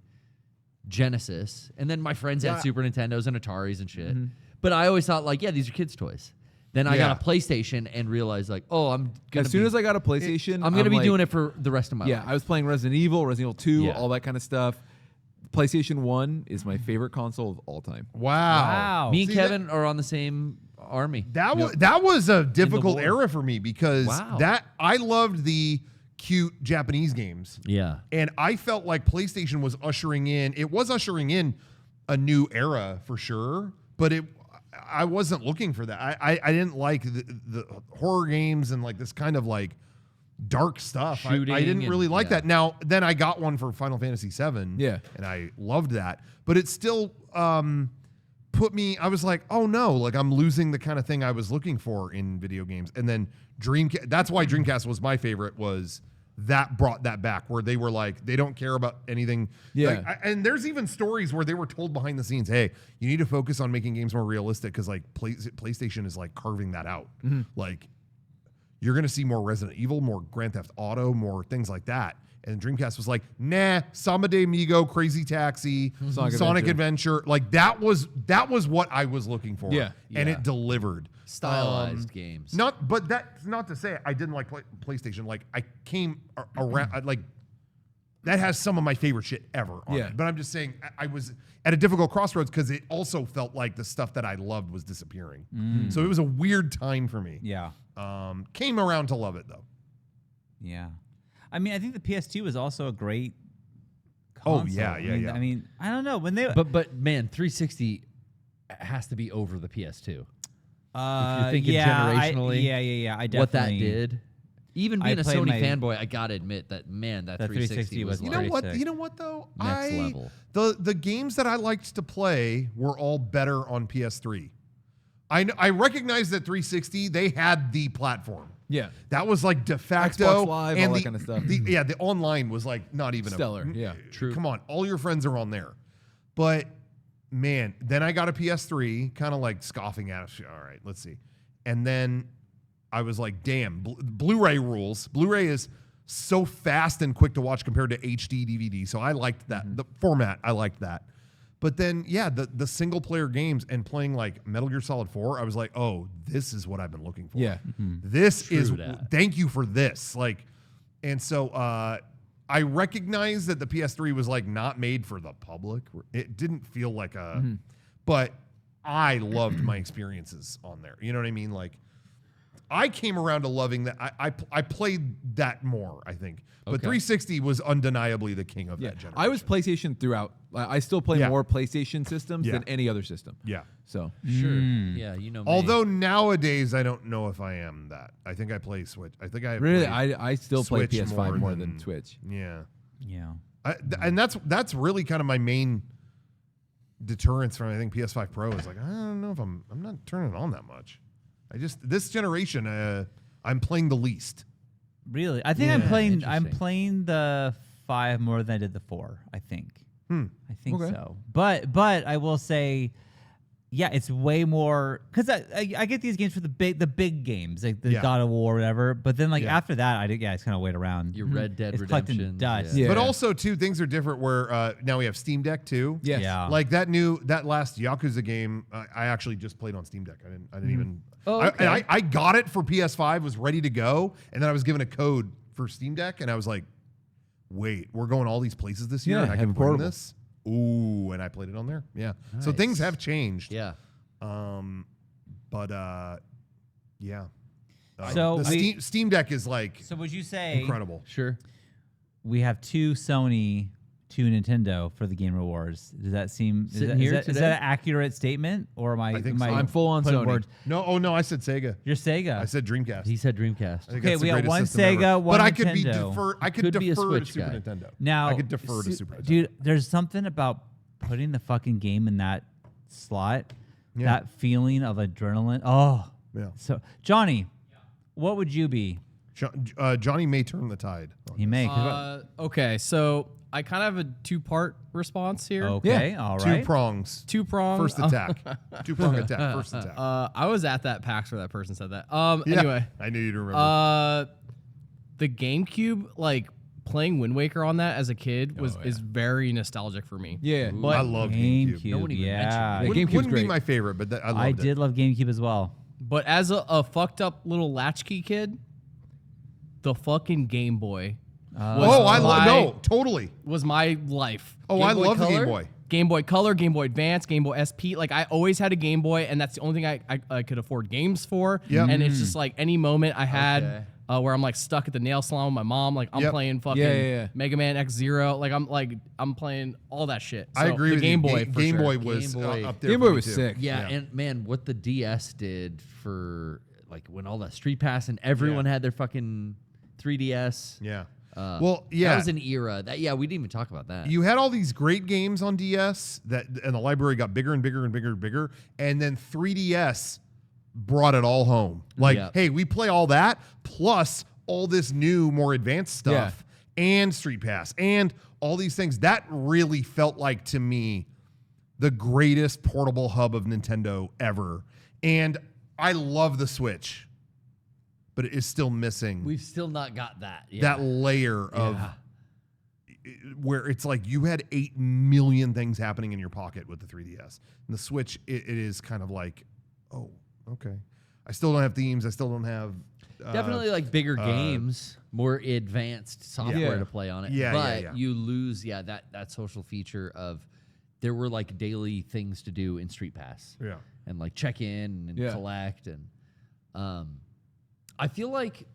Genesis, and then my friends had Super Nintendos and Ataris and shit. But I always thought like, these are kids' toys. Then I got a PlayStation and realized like, I'm gonna. As soon as I got a PlayStation, I'm gonna be like, doing it for the rest of my Yeah, life. I was playing Resident Evil 2, Yeah. all that kind of stuff. PlayStation 1 is my favorite console of all time. Wow. Me and See, Kevin are on the same army. That was a difficult war. era for me because Wow. I loved the cute Japanese games. Yeah. And I felt like PlayStation was ushering in. It was ushering in a new era for sure, but I wasn't looking for that. I didn't like the horror games and like this kind of like dark stuff. I Shooting didn't really and- like yeah. that. Now, then I got one for Final Fantasy VII. Yeah. And I loved that. But it still put me, I was like, oh no, like I'm losing the kind of thing I was looking for in video games. And then Dreamcast, that's why Dreamcast was my favorite, was that brought that back, where they were like, they don't care about anything. Yeah. Like, and there's even stories where they were told behind the scenes, hey, you need to focus on making games more realistic because like PlayStation is like carving that out. Like you're going to see more Resident Evil, more Grand Theft Auto, more things like that. And Dreamcast was like, nah, Samba de Amigo, Crazy Taxi, Sonic Adventure. Like that was what I was looking for. Yeah. And Yeah. it delivered. Stylized games. But that's not to say I didn't like PlayStation. Like I came around, like that has some of my favorite shit ever on Yeah. it. But I'm just saying I was at a difficult crossroads because it also felt like the stuff that I loved was disappearing. So it was a weird time for me. Yeah. Came around to love it though. Yeah. I mean, I think the PS2 was also a great Oh, console. yeah, I mean, I don't know. When they But man, 360 has to be over the PS2. If you're thinking yeah, generationally, yeah. I definitely what that did. Even being a played Sony my- fanboy, I gotta admit that that 360 was was You like know what? sick. You know what though? Next level. The games that I liked to play were all better on PS3. I recognize that 360 they had the platform. Yeah. That was like de facto. Xbox Live, and all that the- kind of stuff. The online was like not even Stellar, yeah. True. Come on, all your friends are on there. But man, then I got a PS3, kind of like scoffing at it. All right, let's see. And then I was like, damn, Blu-ray rules. Blu-ray is so fast and quick to watch compared to HD DVD. So I liked that. The format, I liked that. But then, yeah, the single player games and playing like Metal Gear Solid 4, I was like, oh, this is what I've been looking for. Yeah. This True is, that. thank you for this. Like, and so I recognize that the PS3 was like not made for the public. It didn't feel like a, but I loved my experiences on there. You know what I mean? Like, I came around to loving that. I played that more, I think. But Okay. 360 was undeniably the king of that generation. I was PlayStation throughout. I still play Yeah. more PlayStation systems Yeah. than any other system. Yeah. So Sure. Yeah, you know me. Although nowadays I don't know if I am that. I think I play Switch. I think I really, play I still play Switch PS5 more than Switch. Yeah. Yeah. And that's really kind of my main deterrence from I think PS5 Pro is like I don't know if I'm not turning it on that much. This generation I'm playing the least. Really? I think Yeah, I'm interesting. playing the 5 more than I did the 4, I think. I think Okay. so. But I will say, yeah, it's way more because I get these games for the big games like the Yeah. God of War or whatever. But then like Yeah. after that, I just kind of wait around. Your Red Dead It's collecting Redemption. dust. Yeah. But also too things are different where now we have Steam Deck too. Yes. Yeah. Like that last Yakuza game, I actually just played on Steam Deck. I didn't even. Oh, and okay. I got it for PS5, was ready to go, and then I was given a code for Steam Deck, and I was like, "Wait, we're going all these places this year, Yeah, and I have can it play portable. this." Ooh, and I played it on there. Yeah. So Nice. things have changed. Yeah. But yeah. So the Steam Deck is like So would you say incredible. Sure. we have 2 Sony, 2 Nintendo for the Gamer Warz? Does that seem is Sitting that, here is that today? an accurate statement or am I? I think so. I'm full on putting Sony. words- No, I said Sega. You're Sega. I said Dreamcast. He said Dreamcast. I think Okay, that's the we got greatest one system ever. Sega, one but I could be Nintendo. I could Could be a defer to Switch Super guy. Nintendo. Now I could defer to Super Nintendo. Dude, there's something about putting the fucking game in that slot, Yeah. that feeling of adrenaline. Oh, Yeah. So Johnny, what would you be? Johnny may turn the tide. on He this. may. 'cause Okay, so I kind of have a 2-part response here. okay, all right. Two prongs. 2-prong. First attack. Two-prong attack. First attack. I was at that PAX where that person said that. Yeah, Anyway, I knew you'd remember. the GameCube, like playing Wind Waker on that as a kid is very nostalgic for me. Yeah. But I love GameCube. GameCube. No one even Yeah, mentioned it. GameCube's Wouldn't be great. my favorite, but I loved I it. did love GameCube as well. But as a fucked up little latchkey kid, the fucking Game Boy Oh, I love. my- No, totally. was my life. Oh, Game I Boy love the Game Color, Boy. Game Boy Color, Game Boy Advance, Game Boy SP. Like I always had a Game Boy, and that's the only thing I could afford games for. Yep. And it's just like any moment I had Okay. where I'm like stuck at the nail salon with my mom. Like I'm Yep. playing fucking Yeah. Mega Man X-Zero. I'm playing all that shit. I So agree the with Game you. Boy. for Game sure. Boy was Game Boy. up there. Game for Boy me, was too. sick. Yeah, and man, what the DS did for like when all that Street Pass and everyone had their fucking 3DS. Yeah. That was an era that we didn't even talk about that. You had all these great games on DS and the library got bigger and bigger and bigger and bigger, and then 3DS brought it all home. Like, Yeah. hey, we play all that plus all this new, more advanced stuff and Street Pass and all these things. That really felt like to me the greatest portable hub of Nintendo ever. And I love the Switch, but it is still missing We've still not got that. Yeah. that layer of where it's like you had 8 million things happening in your pocket with the 3DS. And the Switch, it is kind of like, oh, okay. I still don't have themes. I still don't have... Definitely like bigger games, more advanced software Yeah. to play on it. Yeah, but yeah. you lose, that social feature of there were like daily things to do in Street Pass. Yeah. And like check in and collect. And I feel like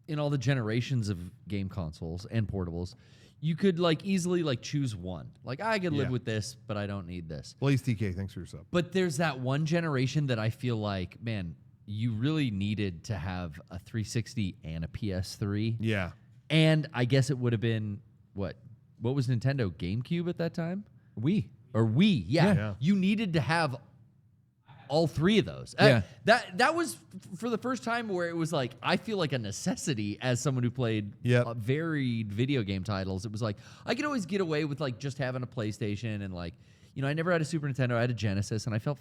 in all the generations of game consoles and portables, you could like easily like choose one. Like I could live with this, but I don't need this. Blaze TK, thanks for your sub. But there's that one generation that I feel like, man, you really needed to have a 360 and a PS3. Yeah. And I guess it would have been what was Nintendo? GameCube at that time? Wii. Or Wii? Yeah. Yeah. You needed to have all three of those. Yeah. That was for the first time where it was like I feel like a necessity as someone who played varied video game titles. It was like I could always get away with like just having a PlayStation and like I never had a Super Nintendo. I had a Genesis, and I felt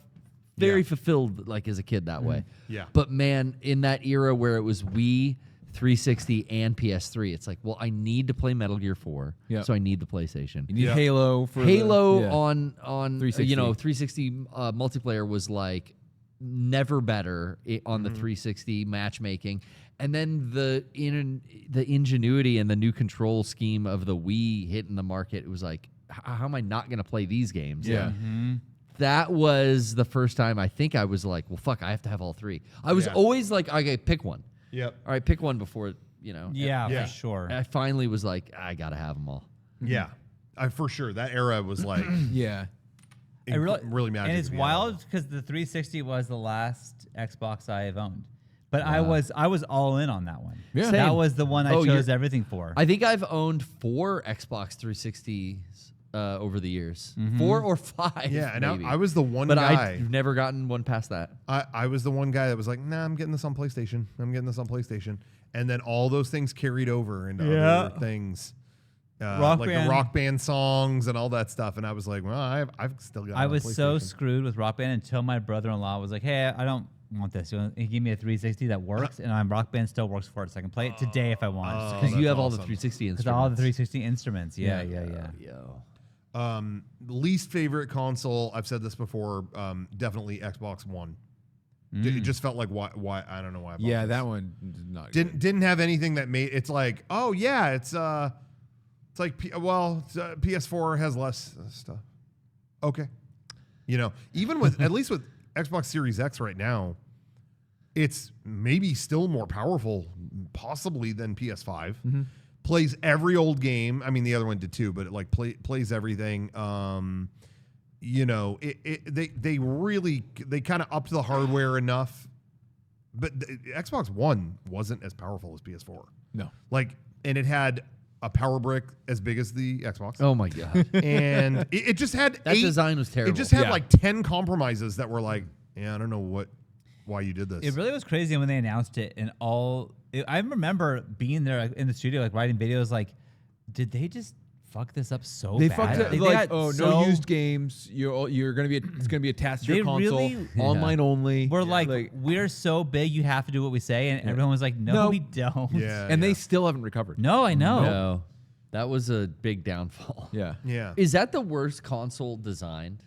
very fulfilled like as a kid that way. Yeah. But man, in that era where it was Wii, 360, and PS3, it's like, well, I need to play Metal Gear 4, so I need the PlayStation. You need Halo for on 360. 360 multiplayer was like never better on the 360 matchmaking, and then the ingenuity and the new control scheme of the Wii hitting the market. It was like, how am I not going to play these games? Yeah. That was the first time I think I was like, well, fuck, I have to have all three. I was always like, okay, pick one. Yep. All right, pick one before, For sure. I finally was like, I got to have them all. Yeah. For sure. That era was like really magic. And it's to be wild honest. because the 360 was the last Xbox I have owned. But I was all in on that one. Yeah. That Same. was the one I chose everything for. I think I've owned 4 Xbox 360s over the years. 4 or 5. Yeah, and maybe. I was the one but guy. I've never gotten one past that. I was the one guy that was like, nah, I'm getting this on PlayStation. And then all those things carried over into other things. Rock like Band. the Rock Band songs and all that stuff. And I was like, well, I've still got it I on was so PlayStation. screwed with Rock Band until my brother-in-law was like, hey, I don't want this. He gave me a 360 that works, and Rock Band still works for it, so I can play it today if I want. Because you that's have all the awesome. 360 Because instruments. all the 360 instruments. Yeah. Yo. Least favorite console, I've said this before, definitely Xbox One. It just felt like why I don't know why I bought this. that one did not good. Didn't have anything that made it's like, oh yeah, it's like PS4 has less stuff. Okay. Even with at least with Xbox Series X right now, it's maybe still more powerful possibly than PS5. Plays every old game. I mean, the other one did too, but it like plays everything. They really kind of upped the hardware enough, but the Xbox One wasn't as powerful as PS4. No. And it had a power brick as big as the Xbox. Oh my god. And it just had That design was terrible. It just had like 10 compromises that were like, yeah, I don't know why you did this. It really was crazy when they announced it, and I remember being there in the studio, like writing videos. Like, did they just fuck this up so They bad? fucked it They like, got no so- used games. You're gonna be it's gonna be attached to They your console, really- online only. We're like, we're so big, you have to do what we say, and everyone was like, no, No. we don't. Yeah. and they still haven't recovered. No, I know. No. That was a big downfall. Yeah. Yeah. Is that the worst console designed?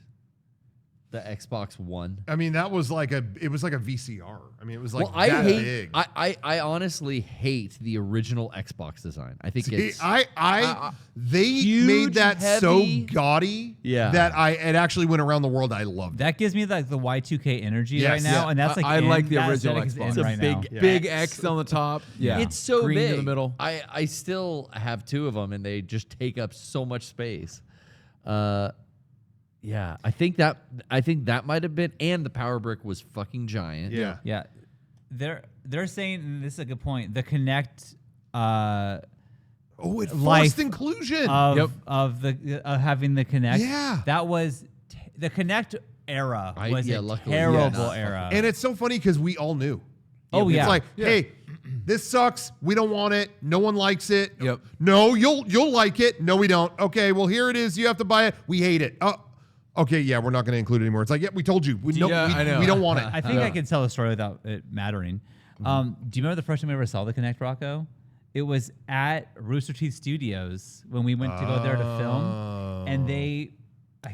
The Xbox One. I mean, it was like a VCR. I mean, it was like Well, I that hate. big. I honestly hate the original Xbox design. I think it's They huge, made that so heavy. gaudy Yeah. that it actually went around the world. I loved it. That gives me like the Y2K energy Yes. right now, Yeah. and that's like I like the that original aesthetic is Xbox. in It's a right big, now. big X on the top. Yeah, It's so green big in the middle. I still have two of them, and they just take up so much space. Yeah, I think that might have been, and the power brick was fucking giant. Yeah. Yeah, they're saying, and this is a good point. The Kinect Oh, it life forced inclusion. of having the Kinect. Yeah. that was the Kinect era was a luckily, terrible yes. era. And it's so funny because we all knew. Oh, yeah. It's like, hey, this sucks. We don't want it. No one likes it. Yep. No, you'll like it. No, we don't. Okay, well, here it is. You have to buy it. We hate it. Oh, okay, yeah, we're not going to include it anymore. It's like, yeah, we told you. We I know. don't want it. I think I can tell a story without it mattering. Do you remember the first time we ever saw the Kinect, Rocco? It was at Rooster Teeth Studios when we went to go there to film, and they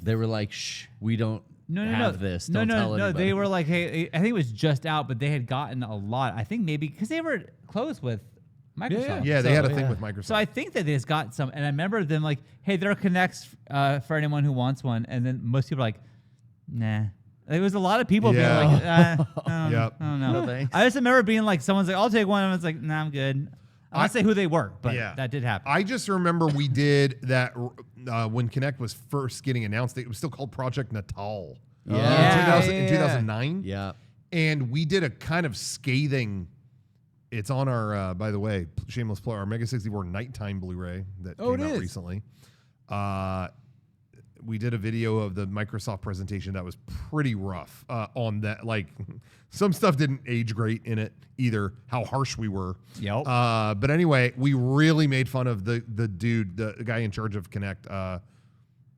They were like, "Shh, we don't have this. Don't tell anybody." They were like, "Hey, I think it was just out, but they had gotten a lot. I think maybe because they were close with Microsoft. Yeah, they had a thing with Microsoft. So I think that they just got some, and I remember them like, "Hey, there are Kinects for anyone who wants one," and then most people were like, "Nah." There was a lot of people Yeah. being like, Yep. I don't know. No, thanks. I just remember being like, someone's like, "I'll take one," and I was like, "Nah, I'm good." I won't say who they were, but that did happen. I just remember we did that when Kinect was first getting announced. It was still called Project Natal. In 2009. Yeah. And we did a kind of scathing. It's on our, by the way, shameless plug, our Mega 64 nighttime Blu-ray that came out recently. We did a video of the Microsoft presentation that was pretty rough on that. Like, some stuff didn't age great in it either, how harsh we were. Yep. But anyway, we really made fun of the dude, the guy in charge of Kinect.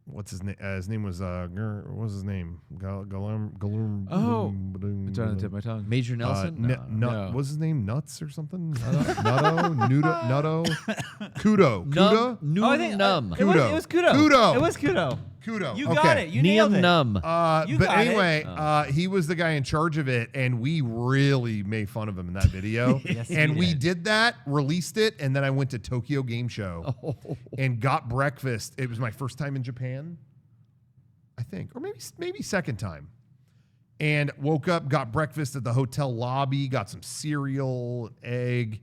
What's his name? His name was what was his name? Galum. Oh, I'm trying to tip my tongue. Major Nelson. No. What's his name? Nuts or something? Nutto. Kudo. Num. It was Kudo. Kudo. It was Kudo. Kudo. You Okay. got it. You nailed it. Num. You But got it. anyway, he was the guy in charge of it, and we really made fun of him in that video. Yes, and you we did. did that, released it, and then I went to Tokyo Game Show and got breakfast. It was my first time in Japan, I think, or maybe second time. And woke up, got breakfast at the hotel lobby, got some cereal, egg.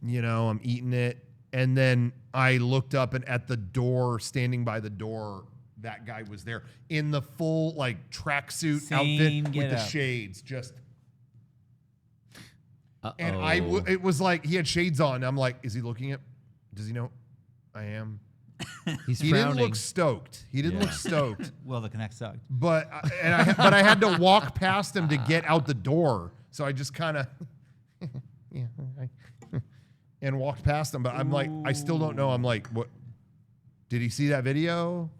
You know, I'm eating it, and then I looked up, and at the door, standing by the door, that guy was there in the full like tracksuit Same outfit with the getup. shades, just. Uh-oh. And it was like he had shades on. And I'm like, is he looking at? Does he know I am? He's He frowning. didn't look stoked. He didn't look stoked. Well, the Kinect sucked. But I had to walk past him to get out the door. So I just kind of and walked past him. But I'm like, I still don't know. I'm like, what? Did he see that video,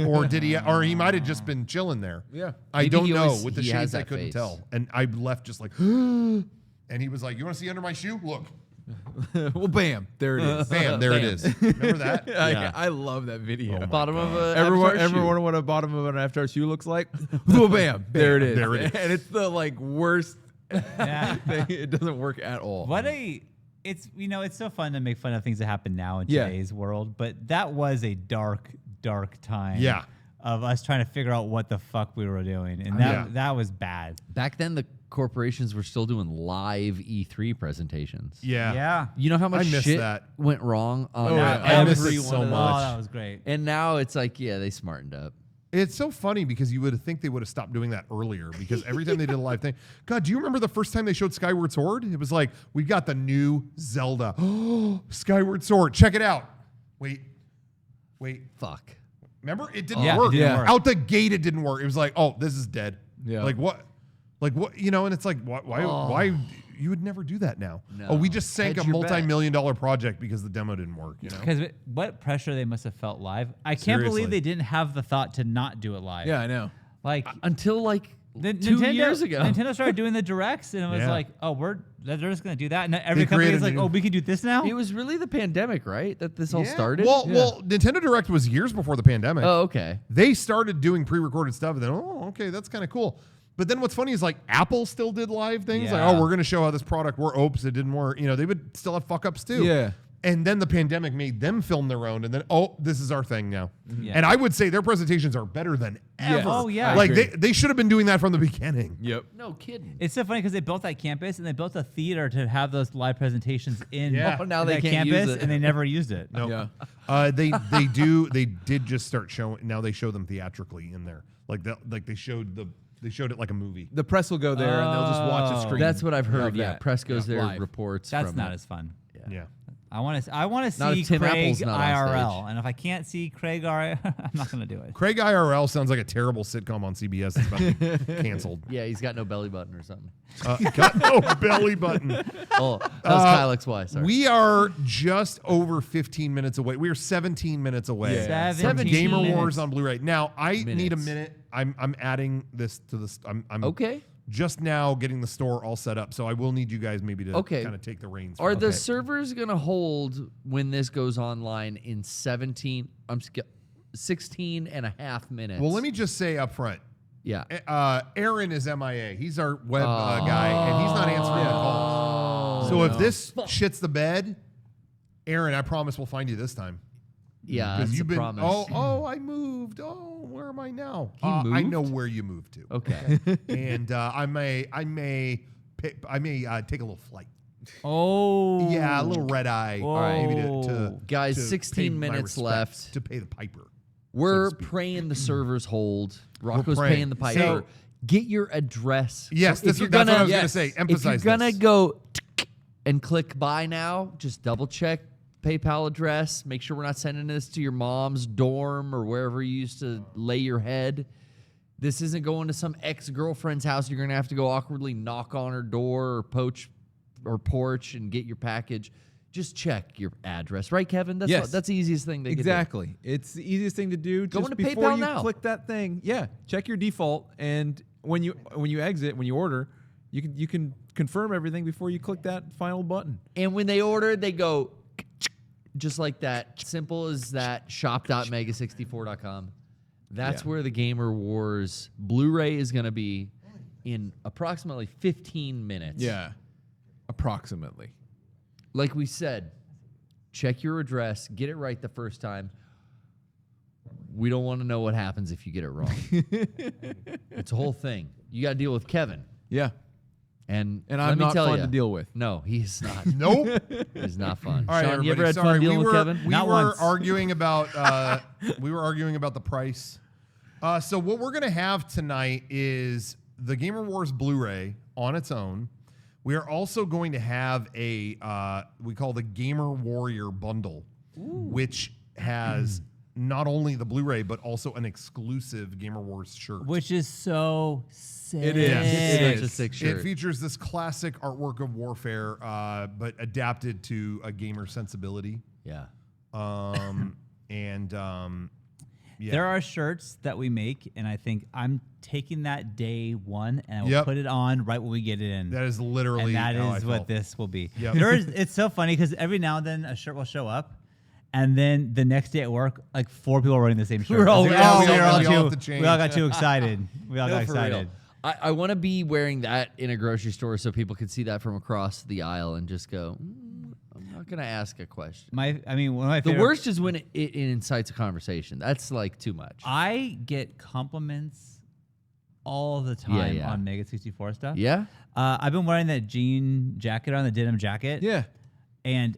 or did he? Or he might have just been chilling there. Yeah. I Maybe don't he know. always- With the he has shades, I that couldn't face. tell, and I left just like, and he was like, "You want to see under my shoe? Look, Well, bam, there it is. bam, there it is. Remember that? Yeah. I love that video. Bottom of a Everyone Avatar shoe. wonder what a bottom of an Avatar shoe looks like? Well, bam, there it is. There it is. And it's the like worst Yeah. thing. It doesn't work at all. It's it's so fun to make fun of things that happen now in Yeah. today's world, but that was a dark time. Yeah. Of us trying to figure out what the fuck we were doing, and Yeah. that was bad. Back then, the corporations were still doing live E3 presentations. Yeah. You know how much I miss shit that. went wrong on yeah. I miss every it one so of those? much. Oh, that was great. And now it's like, yeah, they smartened up. It's so funny because you would think they would have stopped doing that earlier because every time they did a live thing. God, do you remember the first time they showed Skyward Sword? It was like, we got the new Zelda. Oh, Skyward Sword. Check it out. Wait. Fuck. Remember? It didn't Yeah, it work. didn't work. Out the gate, it didn't work. It was like, oh, this is dead. Yeah. Like what? And it's like, why? You would never do that now. No. Oh, we just sank Hedge a your bet. multi-million-dollar project because the demo didn't work, you know? Because what pressure they must have felt live. I can't Seriously. believe they didn't have the thought to not do it live. Yeah, I know. Like Until like 2 years ago. Nintendo started doing the directs, and it was Yeah. like, oh, they're just going to do that. And every They company created is like, a new- oh, we can do this now? It was really the pandemic, right? That this all Yeah. started? Well, Nintendo Direct was years before the pandemic. Oh, okay. They started doing pre-recorded stuff, and then, okay, that's kind of cool. But then what's funny is like Apple still did live things. Like, Yeah. we're going to show how this product works. Oops, it didn't work. They would still have fuck ups too. Yeah. And then the pandemic made them film their own, and then this is our thing now. Yeah. And I would say their presentations are better than ever. Oh, yeah. Like agree. they should have been doing that from the beginning. Yep. No kidding. It's so funny because they built that campus and they built a theater to have those live presentations in Yeah. Oh, now that they can't use campus, it. and they never used it. No. Yeah. They did just start showing. Now they show them theatrically in there. They showed it like a movie. The press will go there and they'll just watch a Oh. screen. That's what I've heard. of Yeah, that. press goes there, live. reports. That's from not it. as fun. Yeah. I want to Not see if Tim Craig Apple's not on IRL, stage. and if I can't see Craig IRL, I'm not going to do it. Craig IRL sounds like a terrible sitcom on CBS that's about to be canceled. Yeah, he's got no belly button or something. Got no belly button. Oh, that was Kyle XY. Sorry. We are just over 15 minutes away. We are 17 minutes away Yeah. from 17 Gamer minutes. Warz on Blu-ray. Now I need a Minutes. minute. I'm adding this to this. I'm Okay. just now getting the store all set up, so I will need you guys maybe to Okay. kind of take the reins. Are for the it. servers going to hold when this goes online in 16 and a half minutes? Well, let me just say up front. Yeah. Aaron is MIA. He's our web guy, and he's not answering the calls. So if this shits the bed, Aaron, I promise we'll find you this time. Yeah, that's you've a been. promise. I moved. Oh, where am I now? He I know moved? where you moved to. Okay. And I may take a little flight. Oh. Yeah, a little red eye. Maybe to Guys, to 16 pay my minutes respects, left. to pay the piper. We're so to speak. praying the servers hold. Rocco's praying. paying the piper. So- Get your address. Yes, So that's what I was going to say. Emphasize if you're gonna this. go and click buy now, just double check PayPal address. Make sure we're not sending this to your mom's dorm or wherever you used to lay your head. This isn't going to some ex-girlfriend's house. You're gonna have to go awkwardly knock on her door or porch and get your package. Just check your address, right, Kevin? That's Yes. that's the easiest thing they could do. Exactly. It's the easiest thing to do. Go just into before PayPal you now. click that thing. Yeah, check your default, and when you exit, when you order, you can confirm everything before you click that final button. And when they order, they go just like that. Simple as that. Shop.mega64.com. That's Yeah. where the Gamer Warz Blu-ray is going to be in approximately 15 minutes. Yeah, approximately. Like we said, check your address, get it right the first time. We don't want to know what happens if you get it wrong. It's a whole thing. You got to deal with Kevin. Yeah, And and let I'm me not tell fun ya, to deal with. No, he's not. Nope. He's not fun. All right, Sean, you ever everybody, had sorry. fun dealing with Kevin? We Not were once. arguing about the price. So what we're gonna have tonight is the Gamer Warz Blu-ray on its own. We are also going to have a we call the Gamer Warrior bundle, which has not only the Blu-ray but also an exclusive Gamer Warz shirt. Which is so sick. It is. It's It such a is. sick It shirt. features this classic artwork of warfare, but adapted to a gamer sensibility. Yeah. Yeah. There are shirts that we make, and I think I'm taking that day one, and I will Yep. put it on right when we get it in. That is literally and that how I is what felt. this will be. Yep. It's so funny because every now and then a shirt will show up, and then the next day at work, like 4 people are wearing the same shirt. We're all- It's like, yeah, oh, we we all have to we change. all got too excited. We all No, got for real. excited. I want to be wearing that in a grocery store so people can see that from across the aisle and just go, I'm not going to ask a question. One of my The favorite. worst is when it incites a conversation. That's like too much. I get compliments all the time yeah. on Mega 64 stuff. Yeah? I've been wearing that jean jacket on the denim jacket. Yeah, And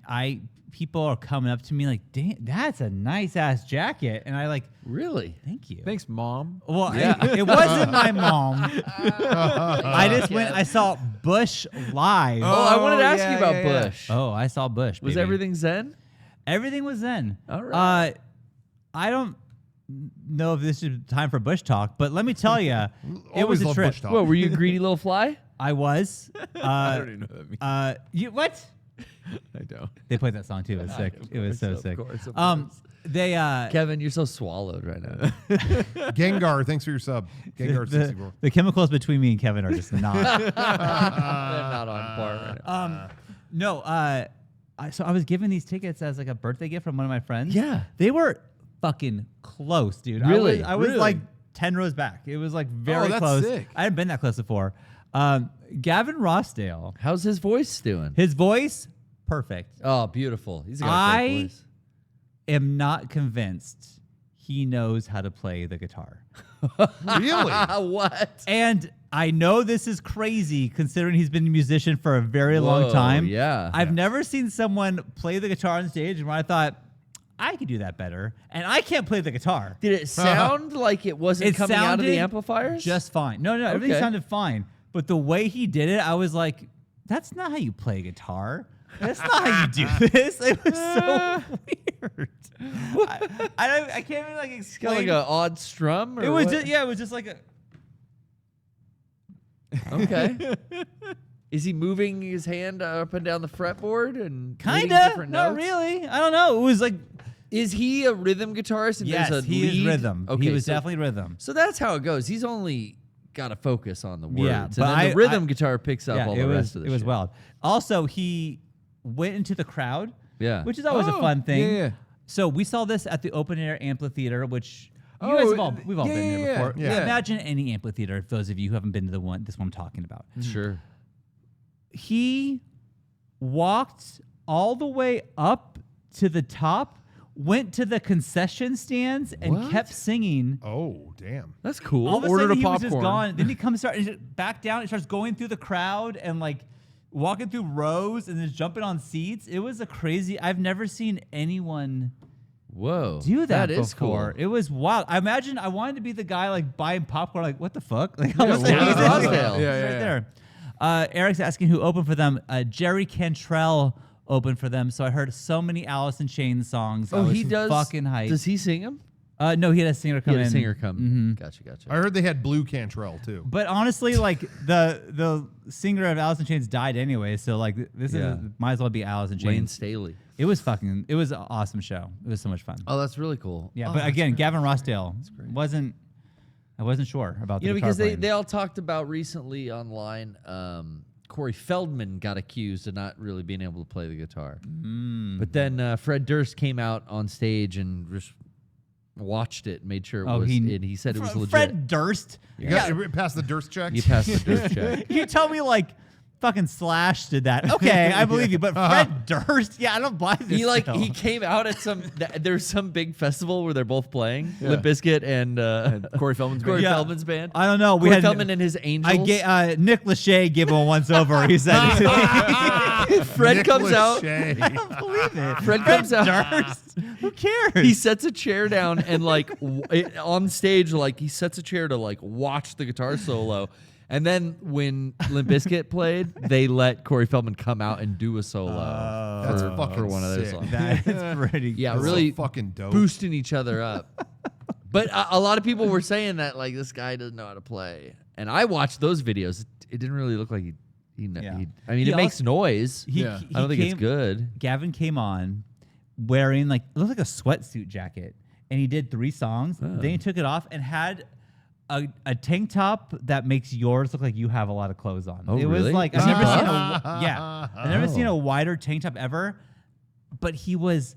people are coming up to me like, "Damn, that's a nice ass jacket," and I like, Really? "Thank you." thanks, Mom. Well, it wasn't my mom. I just went. I saw Bush live. Oh, I wanted to ask yeah, you about yeah, yeah. Bush. Oh, I saw Bush. Was baby. everything zen? Everything was zen. All right. I don't know if this is time for Bush talk, but let me tell you, it Always was a love trip. Bush talk. What, were you a greedy little fly? I was. I don't even know what that means. You what? I know. They played that song too. It was sick. It was so sick. course. They Kevin, you're so swallowed right now. Gengar, thanks for your sub. Gengar 64. the chemicals between me and Kevin are just not. They're not on par right now. No, so I was given these tickets as like a birthday gift from one of my friends. Yeah. They were fucking close, dude. Really? I was Really? like 10 rows back. It was like very that's close. sick. I hadn't been that close before. Gavin Rossdale, How's his voice doing? his voice, perfect. Oh, beautiful. He's got a great voice. Am not convinced he knows how to play the guitar. Really? What? And I know this is crazy considering he's been a musician for a very long time. yeah. I've never seen someone play the guitar on stage and when I thought, I could do that better. And I can't play the guitar. Did it sound like it wasn't coming out of the sounded amplifiers? Just fine. No, everything Okay. sounded fine. But the way he did it, I was like, that's not how you play guitar. That's not how you do this. It was so weird. I can't even like kind explain. of like an odd strum. Or it was what? just, yeah, it was just like a. Okay. Is he moving his hand up and down the fretboard and hitting Kinda, different not notes? really. I don't know. It was like, Is he a rhythm guitarist? And yes, there's a he is lead? rhythm. Okay, he was so, definitely rhythm. So that's how it goes. He's only got to focus on the words. Yeah, and but then the rhythm I- guitar picks up all it the was, rest of the it was shit. wild. Also, he went into the crowd, Yeah. which is always a fun thing. yeah. So we saw this at the open air amphitheater, which you Oh, guys have all we've all yeah, been yeah, there before. yeah. Imagine any amphitheater. Those of you who haven't been to this one I'm talking about. Sure. He walked all the way up to the top, went to the concession stands, and What? kept singing. Oh, damn. That's cool. All of a Ordered sudden, a he was popcorn. just gone. Then he comes back down and starts going through the crowd and like walking through rows and then jumping on seats. It was a crazy. I've never seen anyone Whoa. do that is before. cool. It was wild. I imagine I wanted to be the guy like buying popcorn. Like, what the fuck? Like, Yeah, I was like like, Rosdale. He's right there. Eric's asking who opened for them. Jerry Cantrell opened for them. So I heard so many Alice in Chains songs. I Oh, was he does. fucking hyped. Does he sing them? No, he had a singer come He had in. a singer come. Mhm. Gotcha. I heard they had Blue Cantrell, too. But honestly, like the singer of Alice in Chains died anyway, so like this Yeah. might as well be Alice in Lane Chains. Staley. It was an awesome show. It was so much fun. Oh, that's really cool. Yeah, Oh, but again, Gavin Rossdale great. I wasn't sure about the You know, guitar because playing. they all talked about recently online, Cory Feldman got accused of not really being able to play the guitar. But then Fred Durst came out on stage and just watched it, made sure it was, and he said it was legit. Fred Durst. You got past the Durst checks? You passed the Durst check. You tell me like fucking Slash did that. Okay, I believe you. But Fred Durst, yeah, I don't buy this. still. He came out at there's some big festival where they're both playing, Limp Bizkit and Corey Feldman's Corey band. Yeah. Feldman's band. I don't know. We Corey had Feldman and his Angels. Nick Lachey gave him a once over. He said it to me. Fred Nick comes out. Lachey. I don't believe it. Fred comes out. Durst. Who cares? He sets a chair down and like on stage, like he sets a chair to like watch the guitar solo. And then when Limp Bizkit played, they let Corey Feldman come out and do a solo That's for fucking one of their sick. songs. That's pretty. Yeah, That's so really fucking dope. boosting each other up. But a lot of people were saying that like this guy doesn't know how to play. And I watched those videos. It didn't really look like I mean, He it makes noise. He, Yeah. he I don't think it's came- good. Gavin came on wearing like it looked like a sweatsuit jacket, and he did 3 songs. Then he took it off and had a tank top that makes yours look like you have a lot of clothes on. Oh, it was really? like Is I've he never seen buff? I've never seen a wider tank top ever, but he was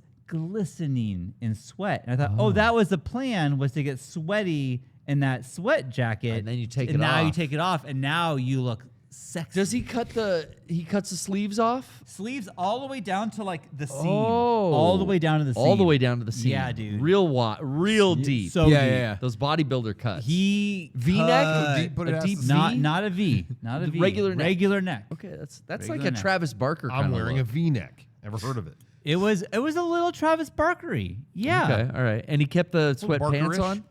glistening in sweat. And I thought, oh, that was the plan, was to get sweaty in that sweat jacket, And then you take and it now you off. take it off, and now you look sexy. Does he cuts the sleeves off? Sleeves all the way down to like the seam. Oh. All the way down to the seam. All the way down to the seam. Yeah, dude. Real deep. So Yeah, deep. yeah, yeah. Those bodybuilder cuts. He V-neck? cut- Deep, put it a ass deep to- V? not a V. Not a The V. regular neck. Regular neck. Okay, that's like Regular a neck. Travis Barker kind I'm of wearing look. a V-neck. Never heard of it. It was a little Travis Barkery. Yeah. Okay, all right. And he kept the sweatpants Barker-ish. on?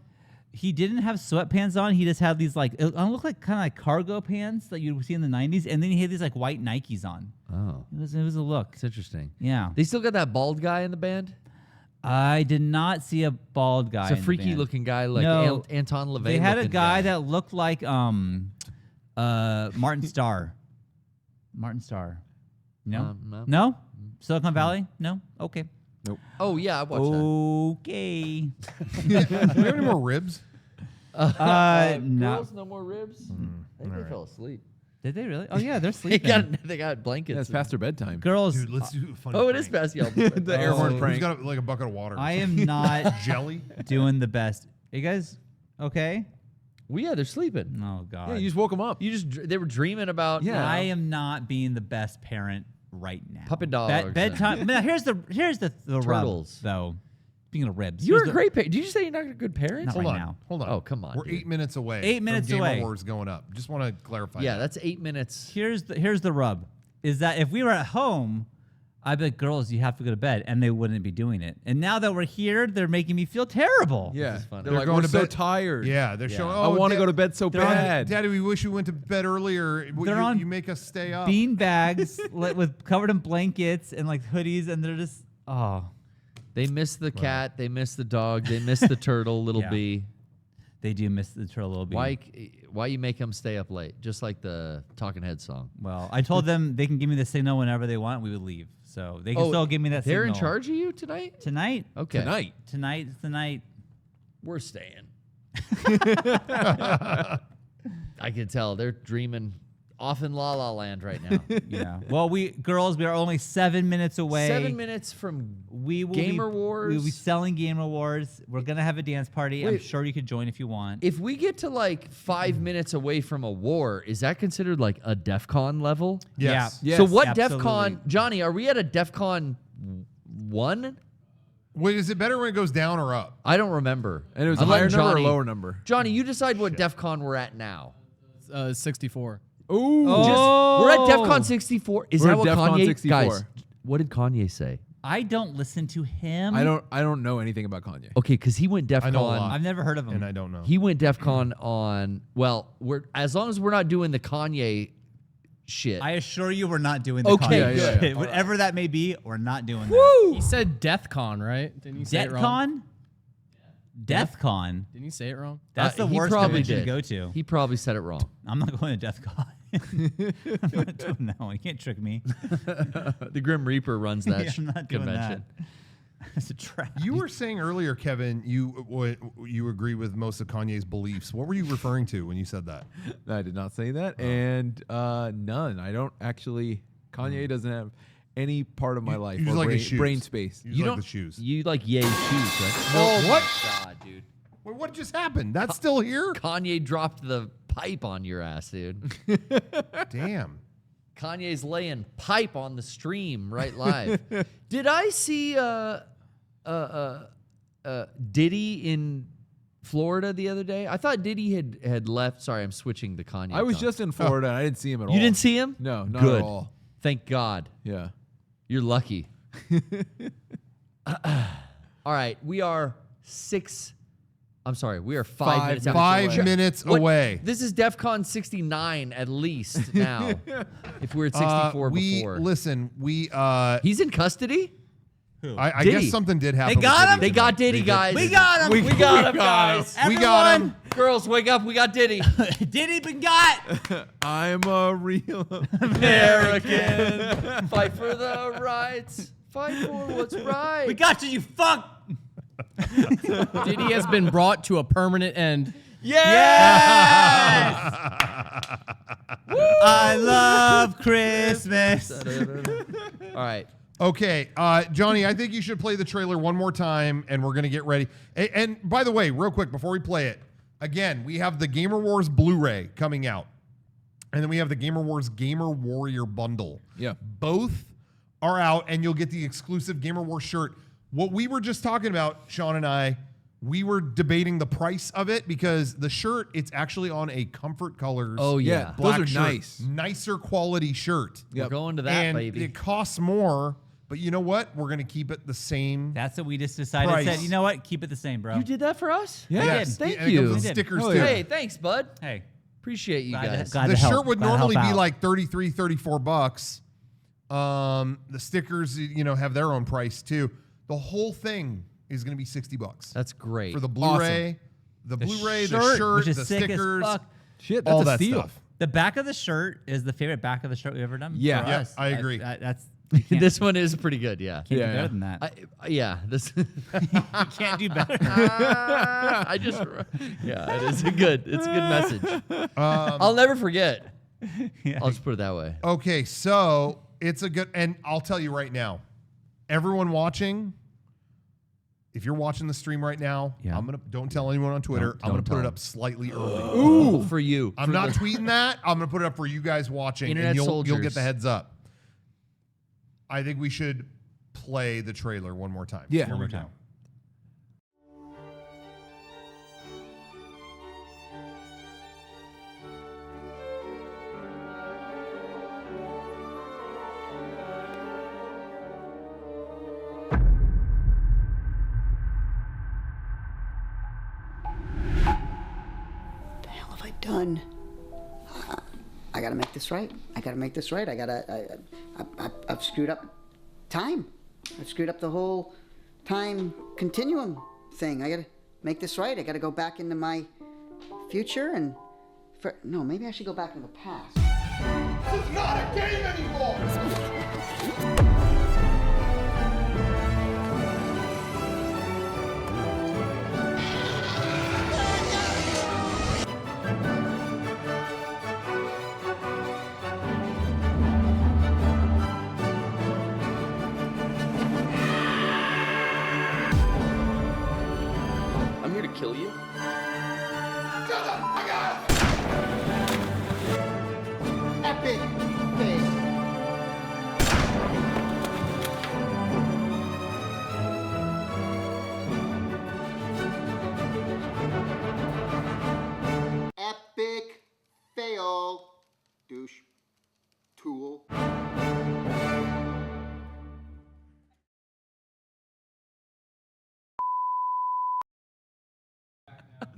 He didn't have sweatpants on. He just had these like it looked like kind of like cargo pants that you would see in the 90s, and then he had these like white Nikes on. Oh, It was a look. it's interesting. Yeah. They still got that bald guy in the band? I did not see a bald guy. It's a in the freaky band. looking guy like No, Anton LaVey. They had a looking guy that looked like Martin Starr. Martin Starr. No. No. No. Silicon Valley? No. Okay. Oh yeah, I watched that. Okay. Do we have any more ribs? No. Girls, no more ribs. I think they fell asleep. Did they really? Oh yeah, they're They sleeping. got blankets. Yeah, it's past their bedtime. Girls, Dude, let's do a funny Oh, it is prank. past y'all. The airborne Who's prank. got like a bucket of water? I am not Jelly? doing the best. You guys okay? Well, yeah, they're sleeping. Oh God. Yeah, you just woke them up. They were dreaming about. Yeah. I am not being the best parent right now. Puppet dogs bedtime. Now, here's the rub, Turtles. though. Speaking of ribs, You're here's a great parent. Did you say you're not a good parent? Not Hold right on. now. Hold on. Oh, come on, We're dude. 8 minutes away. 8 minutes from away. Gamer Warz going up. Just want to clarify. Yeah, that. that's 8 minutes. Here's the rub. Is that if we were at home, I'd be like, girls, you have to go to bed, and they wouldn't be doing it. And now that we're here, they're making me feel terrible. Yeah, is funny. they're They're like, going we're to so bed- tired. Yeah, they're showing. I Oh, want to go to bed so they're on- bad. Daddy, we wish we went to bed earlier. They're on You make us stay up. Bean bags with covered in blankets and like hoodies, and they're just They miss the cat. They miss the dog. They miss the turtle, little Yeah. bee. they do miss the turtle little bee. Why you make them stay up late? Just like the Talking Head song. Well, I told them they can give me the signal whenever they want. We would leave, so they can still give me that. They're signal. in charge of you tonight? tonight. Okay. Tonight's the night. We're staying. I can tell they're dreaming off in La La Land right now. Yeah. Well, we are only 7 minutes away. 7 minutes from We will Gamer be, Warz. We will be selling Gamer Warz. We're gonna have a dance party. I'm Wait. sure you could join if you want. If we get to like 5 minutes away from a war, is that considered like a DEF CON level? Yes. Yeah. So Yes, what absolutely. DEF CON, Johnny, are we at a DEF CON 1? Wait, is it better when it goes down or up? I don't remember. And it was I'm a higher letting number or Johnny- lower number? Johnny, you decide what DEF CON we're at now. 64. Ooh. We're at DEF CON 64. Is We're that at what DEF CON Kanye 64. Guys, what did Kanye say? I don't listen to him. I don't know anything about Kanye. Okay, because he went DEF I know a CON. lot. I've never heard of him. And I don't know. He went DEF CON on, well, as long as we're not doing the Kanye shit. I assure you, we're not doing the Okay, Kanye good. shit. Whatever that may be, we're not doing that. He said DeathCon, right? Didn't you say it wrong? DeathCon? DeathCon? Didn't you say it wwrong? That's the he worst probably convention to did. go to. He probably said it wrong. I'm not going to DeathCon. I'm not doing that one. You can't trick me. The Grim Reaper runs that Yeah, I'm not doing convention. that. It's a trap. You were saying earlier, Kevin, you agree with most of Kanye's beliefs. What were you referring to when you said that? I did not say that, and none. I don't actually. Kanye doesn't have any part of my life you or like brain, his shoes. brain space. You like the shoes. You like Ye's shoes, right? Oh, what? God, dude. Wait, what just happened? That's still here? Kanye dropped the pipe on your ass, dude. Damn. Kanye's laying pipe on the stream right live. Did I see Diddy in Florida the other day? I thought Diddy had left. Sorry, I'm switching the Kanye. I was talk. just in Florida and I didn't see him at all. You didn't see him? No, not Good. at all. Thank God. Yeah. You're lucky. All right, we are 5 minutes out. 5 minutes What- away. This is DEF CON 69 at least now. If we were at 64 before. Listen, He's in custody? I Diddy. guess something did happen. They got with him? Diddy They got tonight. Diddy, They did. guys. We got him. We got him, guys. We got him. Everyone. Girls, wake up. We got Diddy. Diddy been got. I'm a real American. Fight for the rights. Fight for what's right. We got you, you fuck. Diddy has been brought to a permanent end. Yes. I love Christmas. All right. Okay, Johnny, I think you should play the trailer one more time, and we're going to get ready. And by the way, real quick, before we play it, again, we have the Gamer Warz Blu-ray coming out, and then we have the Gamer Warz Gamer Warrior Bundle. Yeah. Both are out, and you'll get the exclusive Gamer Warz shirt. What we were just talking about, Sean and I, we were debating the price of it because the shirt, it's actually on a Comfort Colors. Oh, yeah. Yeah. black Those are shirt. nice. Nicer quality shirt. We're going to that, And baby. it costs more, but you know what? We're going to keep it the same. That's what we just decided. Price. Said, you know what? Keep it the same, bro. You did that for us? Yeah. Yes. Thank and It you. comes with I did. stickers Oh, too. yeah. Hey, thanks, bud. Hey, Appreciate you Glad to- guys. glad The to help- shirt would glad to normally help be out. like $33, $34. The stickers, have their own price too. The whole thing is going to be $60 That's great. for the Blu-ray, the Blu-ray, the shirt, which is the sick stickers, as fuck. Shit, all that's a that steal. stuff. The back of the shirt is the favorite back of the shirt we've ever done. Yeah. for Yeah, us. I agree. That's This one is pretty good. Yeah. can't do Yeah. better than that. Yeah. This. You can't do better. I just. Yeah. It's a good message. I'll never forget. Yeah. I'll just put it that way. Okay, so it's a good, and I'll tell you right now, everyone watching, if you're watching the stream right now, Yeah. don't tell anyone on Twitter. I'm gonna Don't put it tell up slightly early. Ooh, for you. I'm For not the- tweeting that. I'm gonna put it up for you guys watching, Internet and you'll soldiers. get the heads up. I think we should play the trailer one more time. Yeah. Here One we more go. time. The hell have I done? I gotta make this right. I gotta make this right. I've screwed up time. I've screwed up the whole time continuum thing. I gotta make this right. I gotta go back into my future and no, maybe I should go back into the past. This is not a game anymore. I'm here to kill you. Epic fail. Epic fail. Douche. Tool.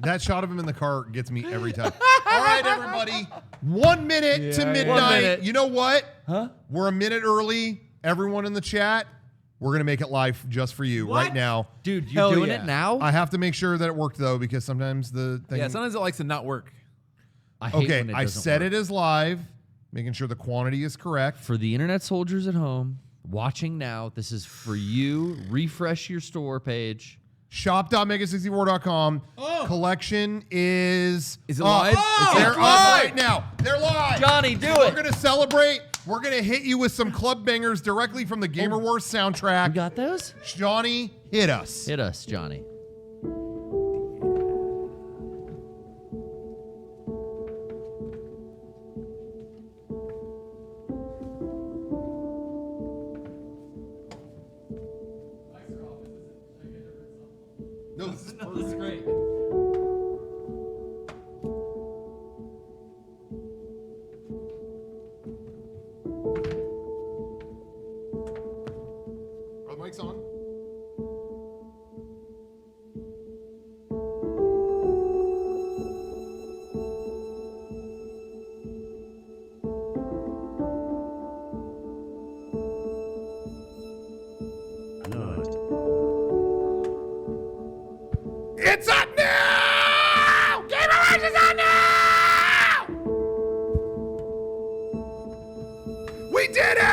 That shot of him in the car gets me every time. All right, everybody. 1 minute to midnight. 1 minute. You know what? Huh? We're a minute early. Everyone in the chat, we're going to make it live just for you right now. Dude, you're doing it now? I have to make sure that it worked, though, because sometimes the thing... Yeah, sometimes it likes to not work. I hate Okay, when it I doesn't set work. it as live, making sure the quantity is correct. For the internet soldiers at home watching now, this is for you. Refresh your store page. Shop.mega64.com. Collection is Is it up. live? It's They're up. up right now. They're live. Johnny, do We're it. going to celebrate. We're going to hit you with some club bangers directly from the Gamer Warz You soundtrack. got those? Johnny, hit us. Hit us, Johnny. No, this is great. Are the mics on? It's up now! Gamer Warz is on now! We did it!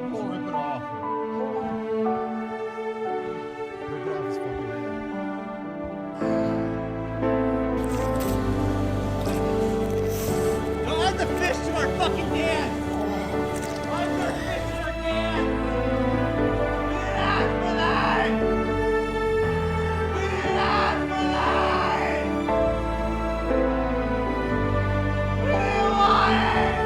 Rip it off. Rip it off his fucking head. Don't add the fish to our fucking can! Add our fish to our can! We didn't ask for that! We didn't ask for that! We didn't want it!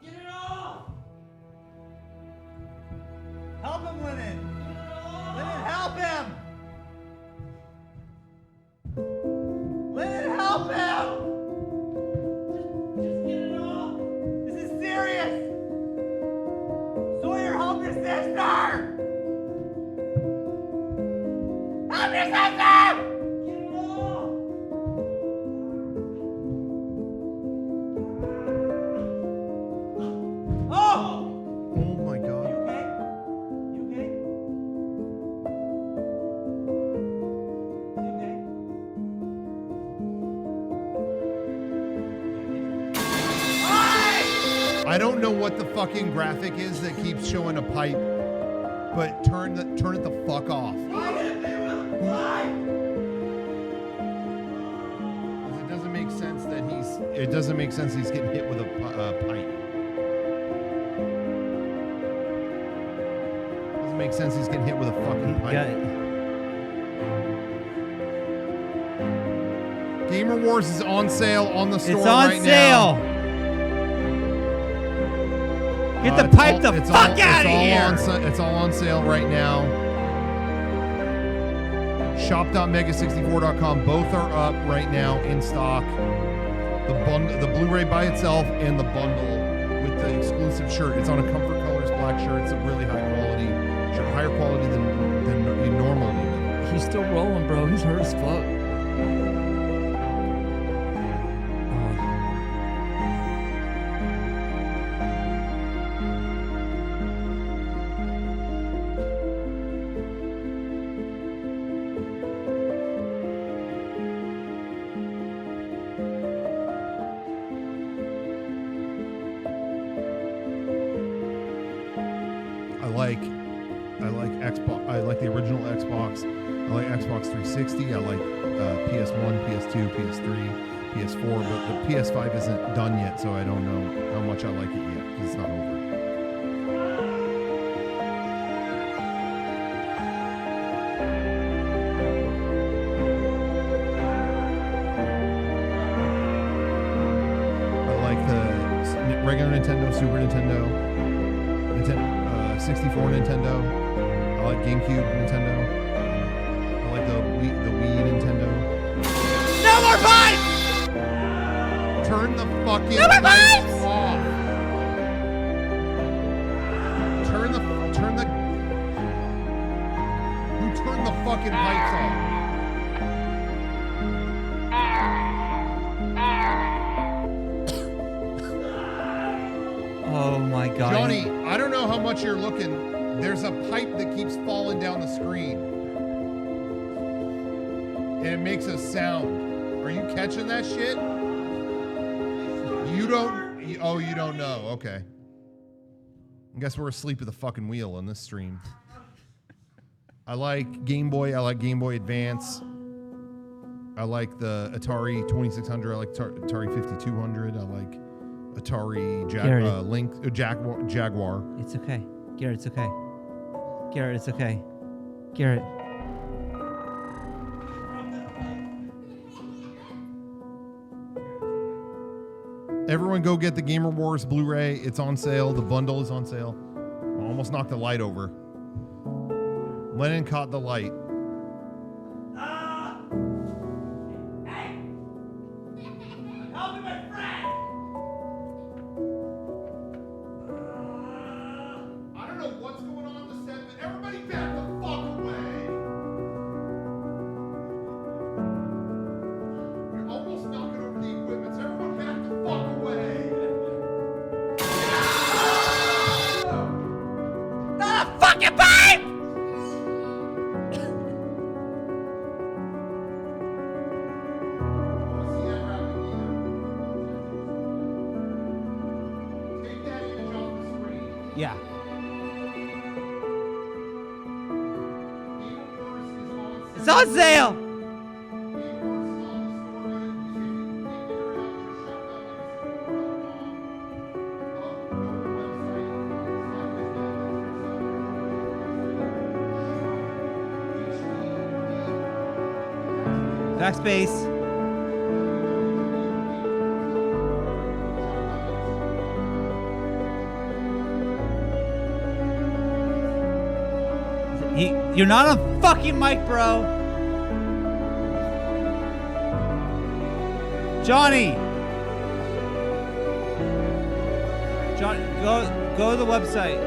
Get it off! Help him, Lennon! Lennon, help him! Lennon, help him! Just get it off! This is serious! Sawyer, help your sister! Help your sister! Get it off! Oh! Oh my god. You okay? You okay? You okay? I don't know what the fucking graphic is that keeps showing a pipe, but turn it the fuck off. Why did they with a fly? It doesn't make sense that he's getting hit with a pipe. Doesn't make sense he's getting hit with a fucking pipe. Gamer Warz is on sale on the store It's on right sale. now. Get the It's pipe all- the it's fuck all- out of it's all here. It's all on sale right now. Shop.mega64.com. Both are up right now in stock. The Blu-ray by itself and the bundle with the exclusive shirt. It's on a Comfort Colors black shirt. It's a really high quality shirt, higher quality than you normally would. He's still rolling, bro. He's hurt as fuck. I like Xbox. I like the original Xbox. I like Xbox 360. I like PS1, PS2, PS3, PS4. But the PS5 isn't done yet, so I don't know how much I like it yet because it's not over. I like the regular Nintendo, Super Nintendo, 64 Nintendo. I like GameCube Nintendo. I like the Wii Nintendo. No more pipes! Turn the fucking No more pipes pipes! off. Turn the Who turned the fucking pipes off? Oh my god. Johnny, I don't know how much you're looking. There's a pipe that keeps falling down the screen. And it makes a sound. Are you catching that shit? You don't know. Okay. I guess we're asleep at the fucking wheel on this stream. I like Game Boy. I like Game Boy Advance. I like the Atari 2600. I like Atari 5200. I like Atari Jaguar. It's okay. Garrett, it's okay. Garrett, it's okay. Garrett. Everyone go get the Gamer Warz Blu-ray. It's on sale. The bundle is on sale. I almost knocked the light over. Lennon caught the light. I don't know what's going on in the set, but everybody back the fuck away. You're almost knocking over the equipment, so everyone back the fuck away. Ah, fucking pipe! Yeah. It's on sale! Backspace. You're not on fucking mic, bro. Johnny. John, go to the website.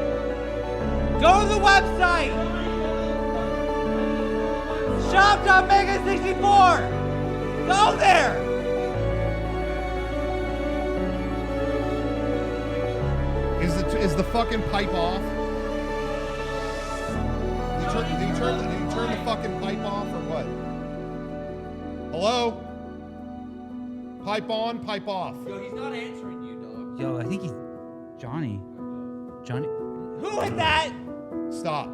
Go to the website. Shop.mega64. Go there. Is the fucking pipe off? Did you turn the fucking pipe off or what? Hello? Pipe on, pipe off. Yo, he's not answering you, dog. Yo, I think he's Johnny. Who hit that? Stop.